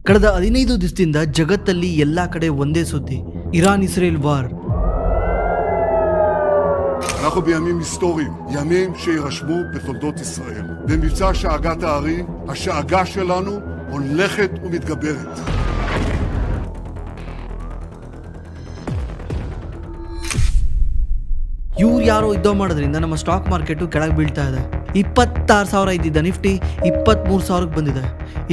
ಕಳೆದ 15 ದಿವಸದಿಂದ ಜಗತ್ತಲ್ಲಿ ಎಲ್ಲಾ ಕಡೆ ಒಂದೇ ಸುದ್ದಿ, ಇರಾನ್ ಇಸ್ರೇಲ್ ವಾರ್. אנחנו בימים היסטוריים, ימים שירשמו בתולדות ישראל. במבצע שאגת הערים, השאגה שלנו הולכת ומתגברת. ಇವ್ರು ಯಾರೋ ಯುದ್ಧ ಮಾಡೋದ್ರಿಂದ ನಮ್ಮ ಸ್ಟಾಕ್ ಮಾರ್ಕೆಟು ಕೆಳಗೆ ಬೀಳ್ತಾ ಇದೆ. 26,000 ಇದ್ದಿದ್ದ ನಿಫ್ಟಿ 23,000ಕ್ಕೆ ಬಂದಿದೆ.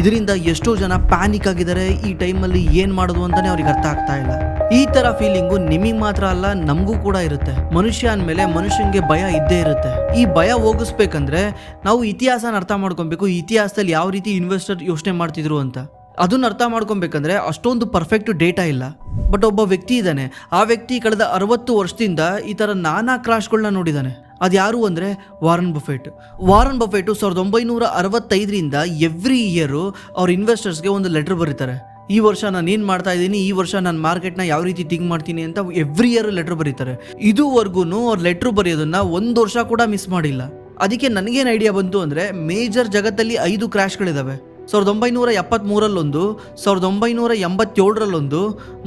ಇದರಿಂದ ಎಷ್ಟೋ ಜನ ಪ್ಯಾನಿಕ್ ಆಗಿದ್ದಾರೆ. ಈ ಟೈಮಲ್ಲಿ ಏನು ಮಾಡೋದು ಅಂತಾನೆ ಅವ್ರಿಗೆ ಅರ್ಥ ಆಗ್ತಾ ಇಲ್ಲ. ಈ ತರ ಫೀಲಿಂಗು ನಿಮಗೆ ಮಾತ್ರ ಅಲ್ಲ, ನಮಗೂ ಕೂಡ ಇರುತ್ತೆ. ಮನುಷ್ಯ ಅಂದಮೇಲೆ ಮನುಷ್ಯನಿಗೆ ಭಯ ಇದ್ದೇ ಇರುತ್ತೆ. ಈ ಭಯ ಹೋಗಿಸ್ಬೇಕಂದ್ರೆ ನಾವು ಇತಿಹಾಸನ ಅರ್ಥ ಮಾಡ್ಕೊಬೇಕು. ಇತಿಹಾಸದಲ್ಲಿ ಯಾವ ರೀತಿ ಇನ್ವೆಸ್ಟರ್ ಯೋಚನೆ ಮಾಡ್ತಿದ್ರು ಅಂತ ಅದನ್ನ ಅರ್ಥ ಮಾಡ್ಕೊಬೇಕಂದ್ರೆ ಅಷ್ಟೊಂದು ಪರ್ಫೆಕ್ಟ್ ಡೇಟಾ ಇಲ್ಲ. ಬಟ್ ಒಬ್ಬ ವ್ಯಕ್ತಿ ಇದ್ದಾನೆ, ಆ ವ್ಯಕ್ತಿ ಕಳೆದ 60 ವರ್ಷದಿಂದ ಈ ಥರ ನಾನಾ ಕ್ರಾಶ್ಗಳನ್ನ ನೋಡಿದ್ದಾನೆ. ಅದು ಯಾರು ಅಂದರೆ ವಾರನ್ ಬಫೆಟ್. 1965ರಿಂದ ಎವ್ರಿ ಇಯರು ಅವ್ರ ಇನ್ವೆಸ್ಟರ್ಸ್ಗೆ ಒಂದು ಲೆಟರ್ ಬರೀತಾರೆ. ಈ ವರ್ಷ ನಾನು ಏನು ಮಾಡ್ತಾ ಇದ್ದೀನಿ, ಈ ವರ್ಷ ನಾನು ಮಾರ್ಕೆಟ್ನ ಯಾವ ರೀತಿ ಥಿಂಕ್ ಮಾಡ್ತೀನಿ ಅಂತ ಎವ್ರಿ ಇಯರ್ ಲೆಟರ್ ಬರೀತಾರೆ. ಇದುವರೆಗೂ ಅವ್ರ ಲೆಟ್ರ್ ಬರೆಯೋದನ್ನ 1 ವರ್ಷ ಕೂಡ ಮಿಸ್ ಮಾಡಿಲ್ಲ. ಅದಕ್ಕೆ ನನಗೇನು ಐಡಿಯಾ ಬಂತು ಅಂದರೆ, ಮೇಜರ್ ಜಗತ್ತಲ್ಲಿ 5 ಕ್ರ್ಯಾಶ್ಗಳಿದ್ದಾವೆ. 1973ರಲ್ಲೊಂದು, 1987ರಲ್ಲೊಂದು,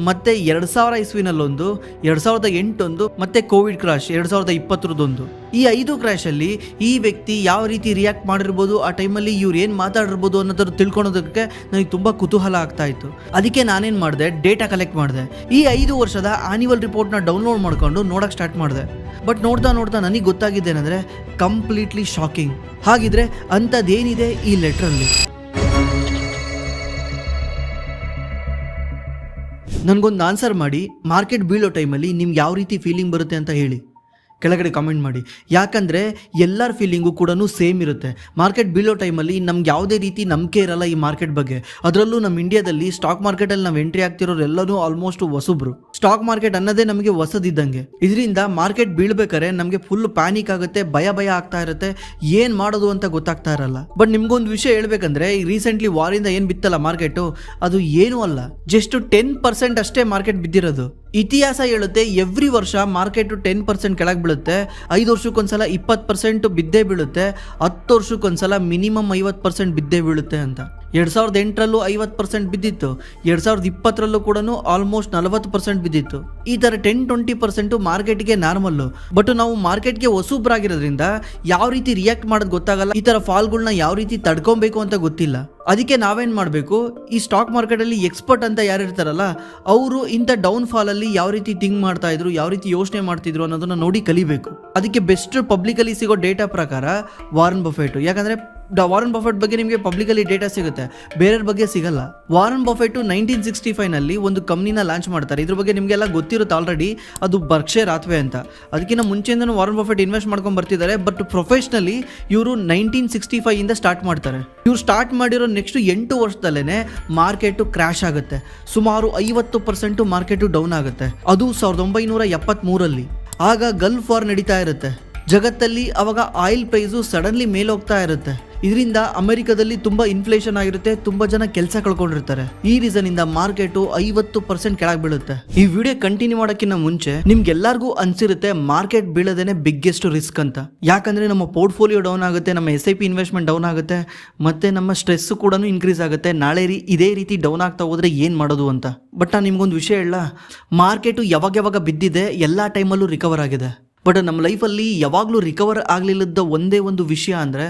ಮತ್ತೆ 2000 ಇಸ್ವಿನಲ್ಲೊಂದು, 2008 ಮತ್ತೆ ಕೋವಿಡ್ ಕ್ರಾಶ್ 2020 ಈ 5 ಕ್ರ್ಯಾಶಲ್ಲಿ ಈ ವ್ಯಕ್ತಿ ಯಾವ ರೀತಿ ರಿಯಾಕ್ಟ್ ಮಾಡಿರ್ಬೋದು, ಆ ಟೈಮಲ್ಲಿ ಇವ್ರು ಏನು ಮಾತಾಡಿರ್ಬೋದು ಅನ್ನೋದ್ರ ತಿಳ್ಕೊಳೋದಕ್ಕೆ ನನಗೆ ತುಂಬ ಕುತೂಹಲ ಆಗ್ತಾ ಇತ್ತು. ಅದಕ್ಕೆ ನಾನೇನು ಮಾಡಿದೆ, ಡೇಟಾ ಕಲೆಕ್ಟ್ ಮಾಡಿದೆ. ಈ 5 ವರ್ಷದ ಆನ್ಯುವಲ್ ರಿಪೋರ್ಟ್ನ ಡೌನ್ಲೋಡ್ ಮಾಡ್ಕೊಂಡು ನೋಡೋಕ್ಕೆ ಸ್ಟಾರ್ಟ್ ಮಾಡಿದೆ. ಬಟ್ ನೋಡ್ತಾ ನನಗೆ ಗೊತ್ತಾಗಿದ್ದೇನೆಂದರೆ ಕಂಪ್ಲೀಟ್ಲಿ ಶಾಕಿಂಗ್. ಹಾಗಿದ್ರೆ ಅಂಥದ್ದೇನಿದೆ ಈ ಲೆಟ್ರಲ್ಲಿ? ನನಗೊಂದು ಆನ್ಸರ್ ಮಾಡಿ. ಮಾರ್ಕೆಟ್ ಬೀಳೋ ಟೈಮಲ್ಲಿ ನಿಮ್ಗೆ ಯಾವ ರೀತಿ ಫೀಲಿಂಗ್ ಬರುತ್ತೆ ಅಂತ ಹೇಳಿ, ಕೆಳಗಡೆ ಕಾಮೆಂಟ್ ಮಾಡಿ. ಯಾಕಂದರೆ ಎಲ್ಲರ ಫೀಲಿಂಗು ಕೂಡ ಸೇಮ್ ಇರುತ್ತೆ. ಮಾರ್ಕೆಟ್ ಬೀಳೋ ಟೈಮಲ್ಲಿ ನಮ್ಗೆ ಯಾವುದೇ ರೀತಿ ನಂಬಿಕೆ ಇರಲ್ಲ ಈ ಮಾರ್ಕೆಟ್ ಬಗ್ಗೆ. ಅದರಲ್ಲೂ ನಮ್ಮ ಇಂಡಿಯಾದಲ್ಲಿ ಸ್ಟಾಕ್ ಮಾರ್ಕೆಟಲ್ಲಿ ನಾವು ಎಂಟ್ರಿ ಆಗ್ತಿರೋರು ಎಲ್ಲರೂ ಆಲ್ಮೋಸ್ಟ್ ಹೊಸಬ್ರು. ಸ್ಟಾಕ್ ಮಾರ್ಕೆಟ್ ಅನ್ನೋದೇ ನಮಗೆ ಹೊಸದಿದ್ದಂಗೆ. ಇದರಿಂದ ಮಾರ್ಕೆಟ್ ಬೀಳ್ಬೇಕಾದ್ರೆ ನಮಗೆ ಫುಲ್ ಪ್ಯಾನಿಕ್ ಆಗುತ್ತೆ, ಭಯ ಆಗ್ತಾ ಇರುತ್ತೆ, ಏನು ಮಾಡೋದು ಅಂತ ಗೊತ್ತಾಗ್ತಾ ಇರಲ್ಲ. ಬಟ್ ನಿಮ್ಗೊಂದು ವಿಷಯ ಹೇಳ್ಬೇಕಂದ್ರೆ, ಈ ರೀಸೆಂಟ್ಲಿ ವಾರಿಂದ ಏನು ಬಿತ್ತಲ್ಲ ಮಾರ್ಕೆಟು, ಅದು ಏನೂ ಅಲ್ಲ, ಜಸ್ಟ್ 10% ಅಷ್ಟೇ ಮಾರ್ಕೆಟ್ ಬಿದ್ದಿರೋದು. ಇತಿಹಾಸ ಹೇಳುತ್ತೆ ಎವ್ರಿ ವರ್ಷ ಮಾರ್ಕೆಟು 10% ಕೆಳಗೆ ಬೀಳುತ್ತೆ. 5 ವರ್ಷಕ್ಕೊಂದ್ಸಲ 20% ಬಿದ್ದೇ ಬೀಳುತ್ತೆ. 10 ವರ್ಷಕ್ಕೊಂದ್ಸಲ ಮಿನಿಮಮ್ 50% ಬಿದ್ದೇ ಬೀಳುತ್ತೆ ಅಂತ. 2008ರಲ್ಲೂ 50% ಬಿದ್ದಿತ್ತು. 2020ರಲ್ಲೂ ಕೂಡ ಆಲ್ಮೋಸ್ಟ್ 40% ಬಿದ್ದಿತ್ತು. ಈ ಥರ 10-20% ಮಾರ್ಕೆಟ್ಗೆ ನಾರ್ಮಲ್ಲು. ಬಟ್ ನಾವು ಮಾರ್ಕೆಟ್ಗೆ ಹೊಸಬ್ರಾಗಿರೋದ್ರಿಂದ ಯಾವ ರೀತಿ ರಿಯಾಕ್ಟ್ ಮಾಡೋದು ಗೊತ್ತಾಗಲ್ಲ. ಈ ಥರ ಫಾಲ್ಗಳನ್ನ ಯಾವ ರೀತಿ ತಡ್ಕೊಬೇಕು ಅಂತ ಗೊತ್ತಿಲ್ಲ. ಅದಕ್ಕೆ ನಾವೇನು ಮಾಡಬೇಕು, ಈ ಸ್ಟಾಕ್ ಮಾರ್ಕೆಟಲ್ಲಿ ಎಕ್ಸ್ಪರ್ಟ್ ಅಂತ ಯಾರು ಇರ್ತಾರಲ್ಲ, ಅವರು ಇಂಥ ಡೌನ್ ಫಾಲಲ್ಲಿ ಯಾವ ರೀತಿ ಥಿಂಕ್ ಮಾಡ್ತಾ ಇದ್ರು, ಯಾವ ರೀತಿ ಯೋಚನೆ ಮಾಡ್ತಿದ್ರು ಅನ್ನೋದನ್ನ ನೋಡಿ ಕಲಿಬೇಕು. ಅದಕ್ಕೆ ಬೆಸ್ಟ್ ಪಬ್ಲಿಕಲಿ ಸಿಗೋ ಡೇಟಾ ಪ್ರಕಾರ ವಾರನ್ ಬಫೆಟ್. ಯಾಕಂದರೆ ವಾರನ್ ಬಫೆಟ್ ಬಗ್ಗೆ ನಿಮಗೆ ಪಬ್ಲಿಕಲಿ ಡೇಟಾ ಸಿಗುತ್ತೆ, ಬೇರೆಯವ್ರ ಬಗ್ಗೆ ಸಿಗಲ್ಲ. ವಾರನ್ ಬಫೆಟ್ 1965ನಲ್ಲಿ ಒಂದು ಕಂಪ್ನಿನ ಲಾಂಚ್ ಮಾಡ್ತಾರೆ. ಇದ್ರ ಬಗ್ಗೆ ನಿಮಗೆಲ್ಲ ಗೊತ್ತಿರುತ್ತೆ ಆಲ್ರೆಡಿ, ಅದು ಬರ್ಕ್ಷೈರ್ ಹಾಥ್ವೇ ಅಂತ. ಅದಕ್ಕಿಂತ ಮುಂಚೆಯಿಂದನೂ ವಾರನ್ ಬಫೆಟ್ ಇನ್ವೆಸ್ಟ್ ಮಾಡ್ಕೊಂಡು ಬರ್ತಿದ್ದಾರೆ. ಬಟ್ ಪ್ರೊಫೆಷ್ನಲಿ ಇವರು 1965ಇಂದ ಸ್ಟಾರ್ಟ್ ಮಾಡ್ತಾರೆ. ಇವ್ರು ಸ್ಟಾರ್ಟ್ ಮಾಡಿರೋ ನೆಕ್ಸ್ಟ್ 8 ವರ್ಷದಲ್ಲೇ ಮಾರ್ಕೆಟು ಕ್ರ್ಯಾಶ್ ಆಗುತ್ತೆ. ಸುಮಾರು 50% ಮಾರ್ಕೆಟು ಡೌನ್ ಆಗುತ್ತೆ. ಅದು 1973ರಲ್ಲಿ. ಆಗ ಗಲ್ಫ್ ವಾರ್ ನಡೀತಾ ಇರುತ್ತೆ ಜಗತ್ತಲ್ಲಿ. ಅವಾಗ ಆಯಿಲ್ ಪ್ರೈಸು ಸಡನ್ಲಿ ಮೇಲೋಗ್ತಾ ಇರುತ್ತೆ. ಇದರಿಂದ ಅಮೆರಿಕದಲ್ಲಿ ತುಂಬಾ ಇನ್ಫ್ಲೇಷನ್ ಆಗಿರುತ್ತೆ, ತುಂಬಾ ಜನ ಕೆಲಸ ಕಳ್ಕೊಂಡಿರ್ತಾರೆ. ಈ ರೀಸನ್ ಇಂದ ಮಾರ್ಕೆಟು 50% ಕೆಳಗೆ ಬೀಳುತ್ತೆ. ಈ ವಿಡಿಯೋ ಕಂಟಿನ್ಯೂ ಮಾಡೋಕ್ಕಿಂತ ಮುಂಚೆ ನಿಮ್ಗೆಲ್ಲರಿಗೂ ಅನ್ಸಿರುತ್ತೆ ಮಾರ್ಕೆಟ್ ಬೀಳೋದೇನೆ ಬಿಗ್ಗೆಸ್ಟ್ ರಿಸ್ಕ್ ಅಂತ. ಯಾಕಂದ್ರೆ ನಮ್ಮ ಪೋರ್ಟ್ಫೋಲಿಯೋ ಡೌನ್ ಆಗುತ್ತೆ, ನಮ್ಮ SIP ಇನ್ವೆಸ್ಟ್ಮೆಂಟ್ ಡೌನ್ ಆಗುತ್ತೆ, ಮತ್ತೆ ನಮ್ಮ ಸ್ಟ್ರೆಸ್ ಕೂಡ ಇನ್ಕ್ರೀಸ್ ಆಗುತ್ತೆ. ನಾಳೆ ಇದೇ ರೀತಿ ಡೌನ್ ಆಗ್ತಾ ಹೋದ್ರೆ ಏನ್ ಮಾಡೋದು ಅಂತ. ಬಟ್ ನಾನು ನಿಮ್ಗೊಂದು ವಿಷಯ ಹೇಳ, ಮಾರ್ಕೆಟು ಯಾವಾಗ ಬಿದ್ದಿದೆ, ಎಲ್ಲಾ ಟೈಮಲ್ಲೂ ರಿಕವರ್ ಆಗಿದೆ. ಬಟ್ ನಮ್ಮ ಲೈಫಲ್ಲಿ ಯಾವಾಗಲೂ ರಿಕವರ್ ಆಗಲಿಲ್ಲದ ಒಂದೇ ಒಂದು ವಿಷಯ ಅಂದರೆ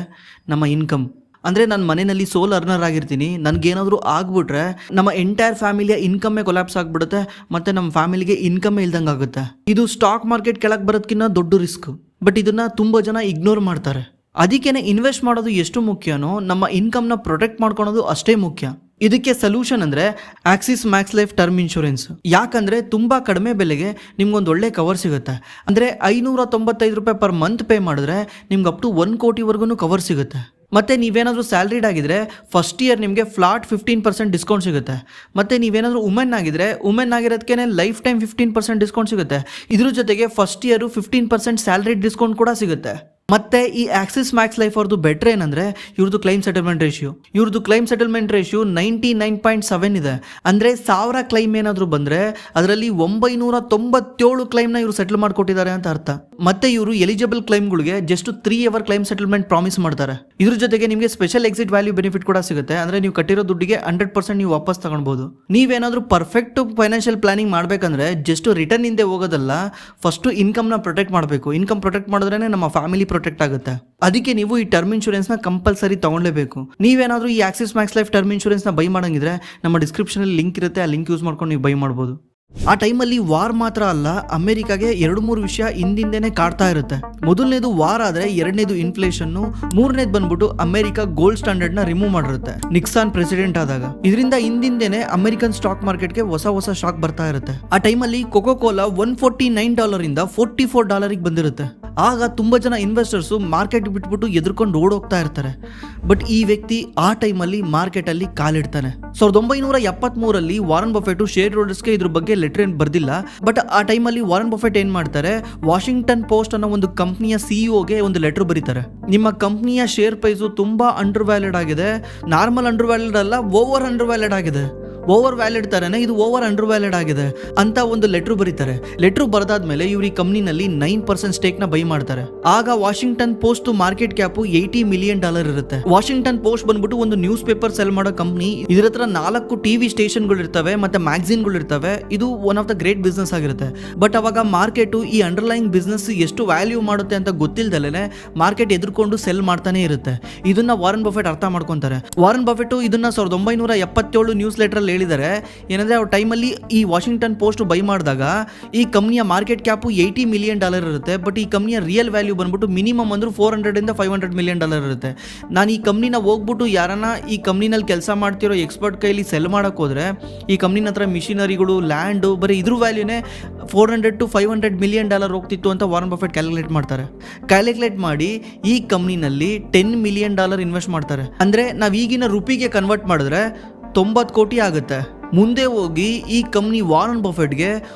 ನಮ್ಮ ಇನ್ಕಮ್. ಅಂದರೆ ನಾನು ಮನೆಯಲ್ಲಿ ಸೋಲ್ ಅರ್ನರ್ ಆಗಿರ್ತೀನಿ, ನನಗೇನಾದರೂ ಆಗ್ಬಿಟ್ರೆ ನಮ್ಮ ಎಂಟೈರ್ ಫ್ಯಾಮಿಲಿಯ ಇನ್ಕಮ್ಮೇ ಕೊಲ್ಯಾಪ್ಸ್ ಆಗಿಬಿಡುತ್ತೆ, ಮತ್ತು ನಮ್ಮ ಫ್ಯಾಮಿಲಿಗೆ ಇನ್ಕಮ್ಮೇ ಇಲ್ದಂಗೆ ಆಗುತ್ತೆ. ಇದು ಸ್ಟಾಕ್ ಮಾರ್ಕೆಟ್ ಕೆಳಗೆ ಬರೋದಕ್ಕಿಂತ ದೊಡ್ಡ ರಿಸ್ಕ್. ಬಟ್ ಇದನ್ನು ತುಂಬ ಜನ ಇಗ್ನೋರ್ ಮಾಡ್ತಾರೆ. ಅದಕ್ಕೇನೆ ಇನ್ವೆಸ್ಟ್ ಮಾಡೋದು ಎಷ್ಟು ಮುಖ್ಯನೋ ನಮ್ಮ ಇನ್ಕಮ್ನ ಪ್ರೊಟೆಕ್ಟ್ ಮಾಡ್ಕೊಳೋದು ಅಷ್ಟೇ ಮುಖ್ಯ. ಇದಕ್ಕೆ ಸೊಲ್ಯೂಷನ್ ಅಂದರೆ Axis Max Life term insurance. ಯಾಕಂದರೆ ತುಂಬ ಕಡಿಮೆ ಬೆಲೆಗೆ ನಿಮ್ಗೊಂದು ಒಳ್ಳೆ ಕವರ್ ಸಿಗುತ್ತೆ. ಅಂದರೆ 595 ರೂಪಾಯಿ ಪರ್ ಮಂತ್ ಪೇ ಮಾಡಿದ್ರೆ ನಿಮ್ಗೆ ಅಪ್ ಟು 1 ಕೋಟಿವರೆಗೂ ಕವರ್ ಸಿಗುತ್ತೆ. ಮತ್ತು ನೀವೇನಾದರೂ ಸ್ಯಾಲ್ರಿಡ್ ಆಗಿದ್ರೆ ಫಸ್ಟ್ ಇಯರ್ ನಿಮಗೆ ಫ್ಲಾಟ್ 15% ಡಿಸ್ಕೌಂಟ್ ಸಿಗುತ್ತೆ. ಮತ್ತು ನೀವೇನಾದರೂ ವುಮೆನ್ ಆಗಿರೋದಕ್ಕೆ ಲೈಫ್ ಟೈಮ್ 15% ಡಿಸ್ಕೌಂಟ್ ಸಿಗುತ್ತೆ. ಇದ್ರ ಜೊತೆಗೆ ಫಸ್ಟ್ ಇಯರು 15% ಸ್ಯಾಲ್ರಿಡ್ ಡಿಸ್ಕೌಂಟ್ ಕೂಡ ಸಿಗುತ್ತೆ. ಮತ್ತೆ ಈ ಆಕ್ಸಿಸ್ ಮ್ಯಾಕ್ಸ್ ಲೈಫ್ ಅವ್ರದ್ದು ಬೆಟರ್ ಏನಂದ್ರೆ ಇವ್ರದ್ದು ಕ್ಲೈಮ್ ಸೆಟಲ್ಮೆಂಟ್ ರೇಷಿಯೋ 99.7 ಇದೆ. ಅಂದ್ರೆ 1000 ಕ್ಲೈಮ್ ಏನಾದ್ರು ಬಂದ್ರೆ ಅದರಲ್ಲಿ 997 ಕ್ಲೈಮ್ ನ ಇವರು ಸೆಟಲ್ ಮಾಡ್ಕೊಟ್ಟಿದ್ದಾರೆ ಅಂತ ಅರ್ಥ. ಮತ್ತೆ ಇವರು ಎಲಿಜಿಬಲ್ ಕ್ಲೈಮ್ಗಳಿಗೆ just 3 hour claim settlement promise ಮಾಡ್ತಾರೆ. ಇದ್ರ ಜೊತೆಗೆ ನಿಮಗೆ ಸ್ಪೆಷಲ್ ಎಕ್ಸಿಟ್ ವ್ಯಾಲ್ಯೂ ಬೆನಿಫಿಟ್ ಕೂಡ ಸಿಗುತ್ತೆ. ಅಂದ್ರೆ ನೀವು ಕಟ್ಟಿರೋ ದುಡ್ಡಿಗೆ 100% ನೀವು ವಾಪಸ್ ತಗೊಳ್ಬಹುದು. ನೀವೇನಾದ್ರೂ ಪರ್ಫೆಕ್ಟ್ ಫೈನಾನ್ಷಿಯಲ್ ಪ್ಲಾನಿಂಗ್ ಮಾಡ್ಬೇಕಂದ್ರೆ ಜಸ್ಟ್ ರಿಟರ್ನ್ ಹಿಂದೆ ಹೋಗೋದಲ್ಲ, ಫಸ್ಟ್ ಇನ್ಕಮ್ ನ ಪ್ರೊಟೆಕ್ಟ್ ಮಾಡಬೇಕು. ಇನ್ಕಮ್ ಪ್ರೊಟೆಕ್ಟ್ ಮಾಡಿದ್ರೆ ನಮ್ಮ ಫ್ಯಾಮಿಲಿ ಪ್ರೊಟೆಕ್ಟ್ ಆಗುತ್ತೆ. ಅದಕ್ಕೆ ನೀವು ಈ ಟರ್ಮ್ ಇನ್ಶೂರೆನ್ಸ್ ನ ಕಂಪಲ್ಸರಿ ತಗೊಳ್ಳೇಬೇಕು. ನೀವೇನಾದ್ರೂ ಈ Axis Max Life term insurance ನ ಬೈ ಮಾಡಂಗಿದ್ರೆ ನಮ್ಮ ಡಿಸ್ಕ್ರಿಪ್ಷನ್ ಅಲ್ಲಿ ಲಿಂಕ್ ಇರುತ್ತೆ, ಆ ಲಿಂಕ್ ಯೂಸ್ ಮಾಡ್ಕೊಂಡು ನೀವು ಬೈ ಮಾಡಬಹುದು. ಆ ಟೈಮಲ್ಲಿ ವಾರ್ ಮಾತ್ರ ಅಲ್ಲ, ಅಮೆರಿಕಾಗೆ 2-3 ವಿಷಯ ಹಿಂದಿಂದೇನೆ ಕಾಡ್ತಾ ಇರುತ್ತೆ. ಮೊದಲನೇದು ವಾರ್ ಆದ್ರೆ, ಎರಡನೇದು ಇನ್ಫ್ಲೇಷನ್, ಮೂರನೇದು ಬಂದ್ಬಿಟ್ಟು ಅಮೆರಿಕ ಗೋಲ್ಡ್ ಸ್ಟ್ಯಾಂಡರ್ಡ್ ನ ರಿಮೂವ್ ಮಾಡಿರುತ್ತೆ ನಿಕ್ಸಾನ್ ಪ್ರೆಸಿಡೆಂಟ್ ಆದಾಗ. ಇದರಿಂದ ಹಿಂದಿಂದೇನೆ ಅಮೆರಿಕನ್ ಸ್ಟಾಕ್ ಮಾರ್ಕೆಟ್ಗೆ ಹೊಸ ಶಾಕ್ ಬರ್ತಾ ಇರುತ್ತೆ. ಆ ಟೈಮಲ್ಲಿ ಕೊಕೋ ಕೋಲಾ $149 ಇಂದ $44 ಬಂದಿರುತ್ತೆ. ಆಗ ತುಂಬಾ ಜನ ಇನ್ವೆಸ್ಟರ್ಸ್ ಮಾರ್ಕೆಟ್ ಬಿಟ್ಬಿಟ್ಟು ಎದುರ್ಕೊಂಡು ಓಡೋಗ್ತಾ ಇರ್ತಾರೆ. ಬಟ್ ಈ ವ್ಯಕ್ತಿ ಆ ಟೈಮಲ್ಲಿ ಮಾರ್ಕೆಟ್ ಅಲ್ಲಿ ಕಾಲಿಡ್ತಾನೆ. 1973 ವಾರನ್ ಬಫೆಟ್ ಶೇರ್ ಹೋಲ್ಡರ್ಸ್ಗೆ ಇದ್ರ ಬಗ್ಗೆ ಲೆಟರ್ ಏನ್ ಬರ್ದಿಲ್ಲ. ಬಟ್ ಆ ಟೈಮಲ್ಲಿ ವಾರನ್ ಬಫೆಟ್ ಏನ್ ಮಾಡ್ತಾರೆ, ವಾಷಿಂಗ್ಟನ್ ಪೋಸ್ಟ್ ಅನ್ನೋ ಒಂದು ಕಂಪ್ನಿಯ ಸಿಇಒಗೆ ಒಂದು ಲೆಟರ್ ಬರೀತಾರೆ. ನಿಮ್ಮ ಕಂಪ್ನಿಯ ಶೇರ್ ಪ್ರೈಸು ತುಂಬಾ ಅಂಡರ್ ವ್ಯಾಲ್ಯೂಡ್ ಆಗಿದೆ, ನಾರ್ಮಲ್ ಅಂಡರ್ ವ್ಯಾಲ್ಯೂಡ್ ಅಲ್ಲ, ಓವರ್ ಅಂಡರ್ ವ್ಯಾಲ್ಯೂಡ್ ಆಗಿದೆ. ಓವರ್ ವ್ಯಾಲಿಡ್ ತರನೇ ಇದು ಓವರ್ ಅಂಡರ್ ವ್ಯಾಲಿಡ್ ಆಗಿದೆ ಅಂತ ಒಂದು ಲೆಟ್ರು ಬರೀತಾರೆ. ಲೆಟ್ರು ಬರೆದಾದ್ಮೇಲೆ ಇವ್ರ ಈ ಕಂಪ್ನಿನಲ್ಲಿ 9% ಸ್ಟೇಕ್ ನ ಬೈ ಮಾಡ್ತಾರೆ. ಆಗ Washington post market cap $80 million ಇರುತ್ತೆ. ವಾಷಿಂಗ್ಟನ್ ಪೋಸ್ಟ್ ಬಂದ್ಬಿಟ್ಟು ಒಂದು ನ್ಯೂಸ್ ಪೇಪರ್ ಸೆಲ್ ಮಾಡೋ ಕಂಪ್ನಿ. ಇದ್ರ ಹತ್ರ 4 ಟಿವಿ ಸ್ಟೇಷನ್ಗಳು ಇರ್ತವೆ, ಮತ್ತೆ ಮ್ಯಾಗಝಿನ್ಗಳು ಇರ್ತವೆ. ಇದು one of the great business ಆಗಿರುತ್ತೆ. ಬಟ್ ಅವಾಗ ಮಾರ್ಕೆಟ್ ಈ ಅಂಡರ್ಲೈನ್ ಬಿಸ್ನೆಸ್ ಎಷ್ಟು ವ್ಯಾಲ್ಯೂ ಮಾಡುತ್ತೆ ಅಂತ ಗೊತ್ತಿಲ್ದಲೇನೆ ಮಾರ್ಕೆಟ್ ಎದುರ್ಕೊಂಡು ಸೆಲ್ ಮಾಡ್ತಾನೆ ಇರುತ್ತೆ. ಇದನ್ನ ವಾರನ್ ಬಫೆಟ್ ಅರ್ಥ ಮಾಡ್ಕೊಂತಾರೆ. ವಾರನ್ ಬಫೆಟ್ ಇದನ್ನ 1977 ನ್ಯೂಸ್ ಲೆಟರ್ ಅಲ್ಲಿ ಹೇಳಿದ್ದಾರೆ. ಏನಂದ್ರೆ ಅವ್ರ ಟೈಮಲ್ಲಿ ಈ ವಾಷಿಂಗ್ಟನ್ ಪೋಸ್ಟ್ ಬೈ ಮಾಡಿದಾಗ ಈ ಕಂಪ್ನಿಯ ಮಾರ್ಕೆಟ್ ಕ್ಯಾಪ್ $80 ಮಿಲಿಯನ್ ಇರುತ್ತೆ. ಬಟ್ ಈ ಕಂಪ್ನಿಯ ರಿಯಲ್ ವ್ಯಾಲ್ಯೂ ಬಂದ್ಬಿಟ್ಟು ಮಿನಿಮಮ್ ಅಂದ್ರೂ $400 ಇಂದ $500 ಮಿಲಿಯನ್ ಇರುತ್ತೆ. ನಾನು ಈ ಕಂಪ್ನಿನ ಹೋಗ್ಬಿಟ್ಟು ಯಾರನ್ನ ಈ ಕಂಪ್ನಿನಲ್ಲಿ ಕೆಲಸ ಮಾಡ್ತಿರೋ ಎಕ್ಸ್ಪರ್ಟ್ ಕೈಲಿ ಸೆಲ್ ಮಾಡಕ್ ಹೋದ್ರೆ ಈ ಕಂಪ್ನಿನ ಹತ್ರ ಮಿಷಿನರಿಗಳು, ಲ್ಯಾಂಡ್, ಬರೀ ಇದ್ರ ವ್ಯಾಲ್ಯೂನೇ $400 to $500 ಮಿಲಿಯನ್ ಹೋಗ್ತಿತ್ತು ಅಂತ ವಾರನ್ ಬಫೆಟ್ ಕ್ಯಾಲ್ಕುಲೇಟ್ ಮಾಡ್ತಾರೆ. ಕ್ಯಾಲ್ಕುಲೇಟ್ ಮಾಡಿ ಈ ಕಂಪ್ನಿನಲ್ಲಿ $10 ಮಿಲಿಯನ್ ಇನ್ವೆಸ್ಟ್ ಮಾಡ್ತಾರೆ. ಅಂದ್ರೆ ನಾವ್ ಈಗಿನ ರುಪಿಗೆ ಕನ್ವರ್ಟ್ ಮಾಡಿದ್ರೆ 90 ಕೋಟಿ ಆಗುತ್ತೆ. ಮುಂದೆ ಹೋಗಿ ಈ ಕಂಪ್ನಿ ವಾರನ್ ಬಫೆಟ್ಗೆ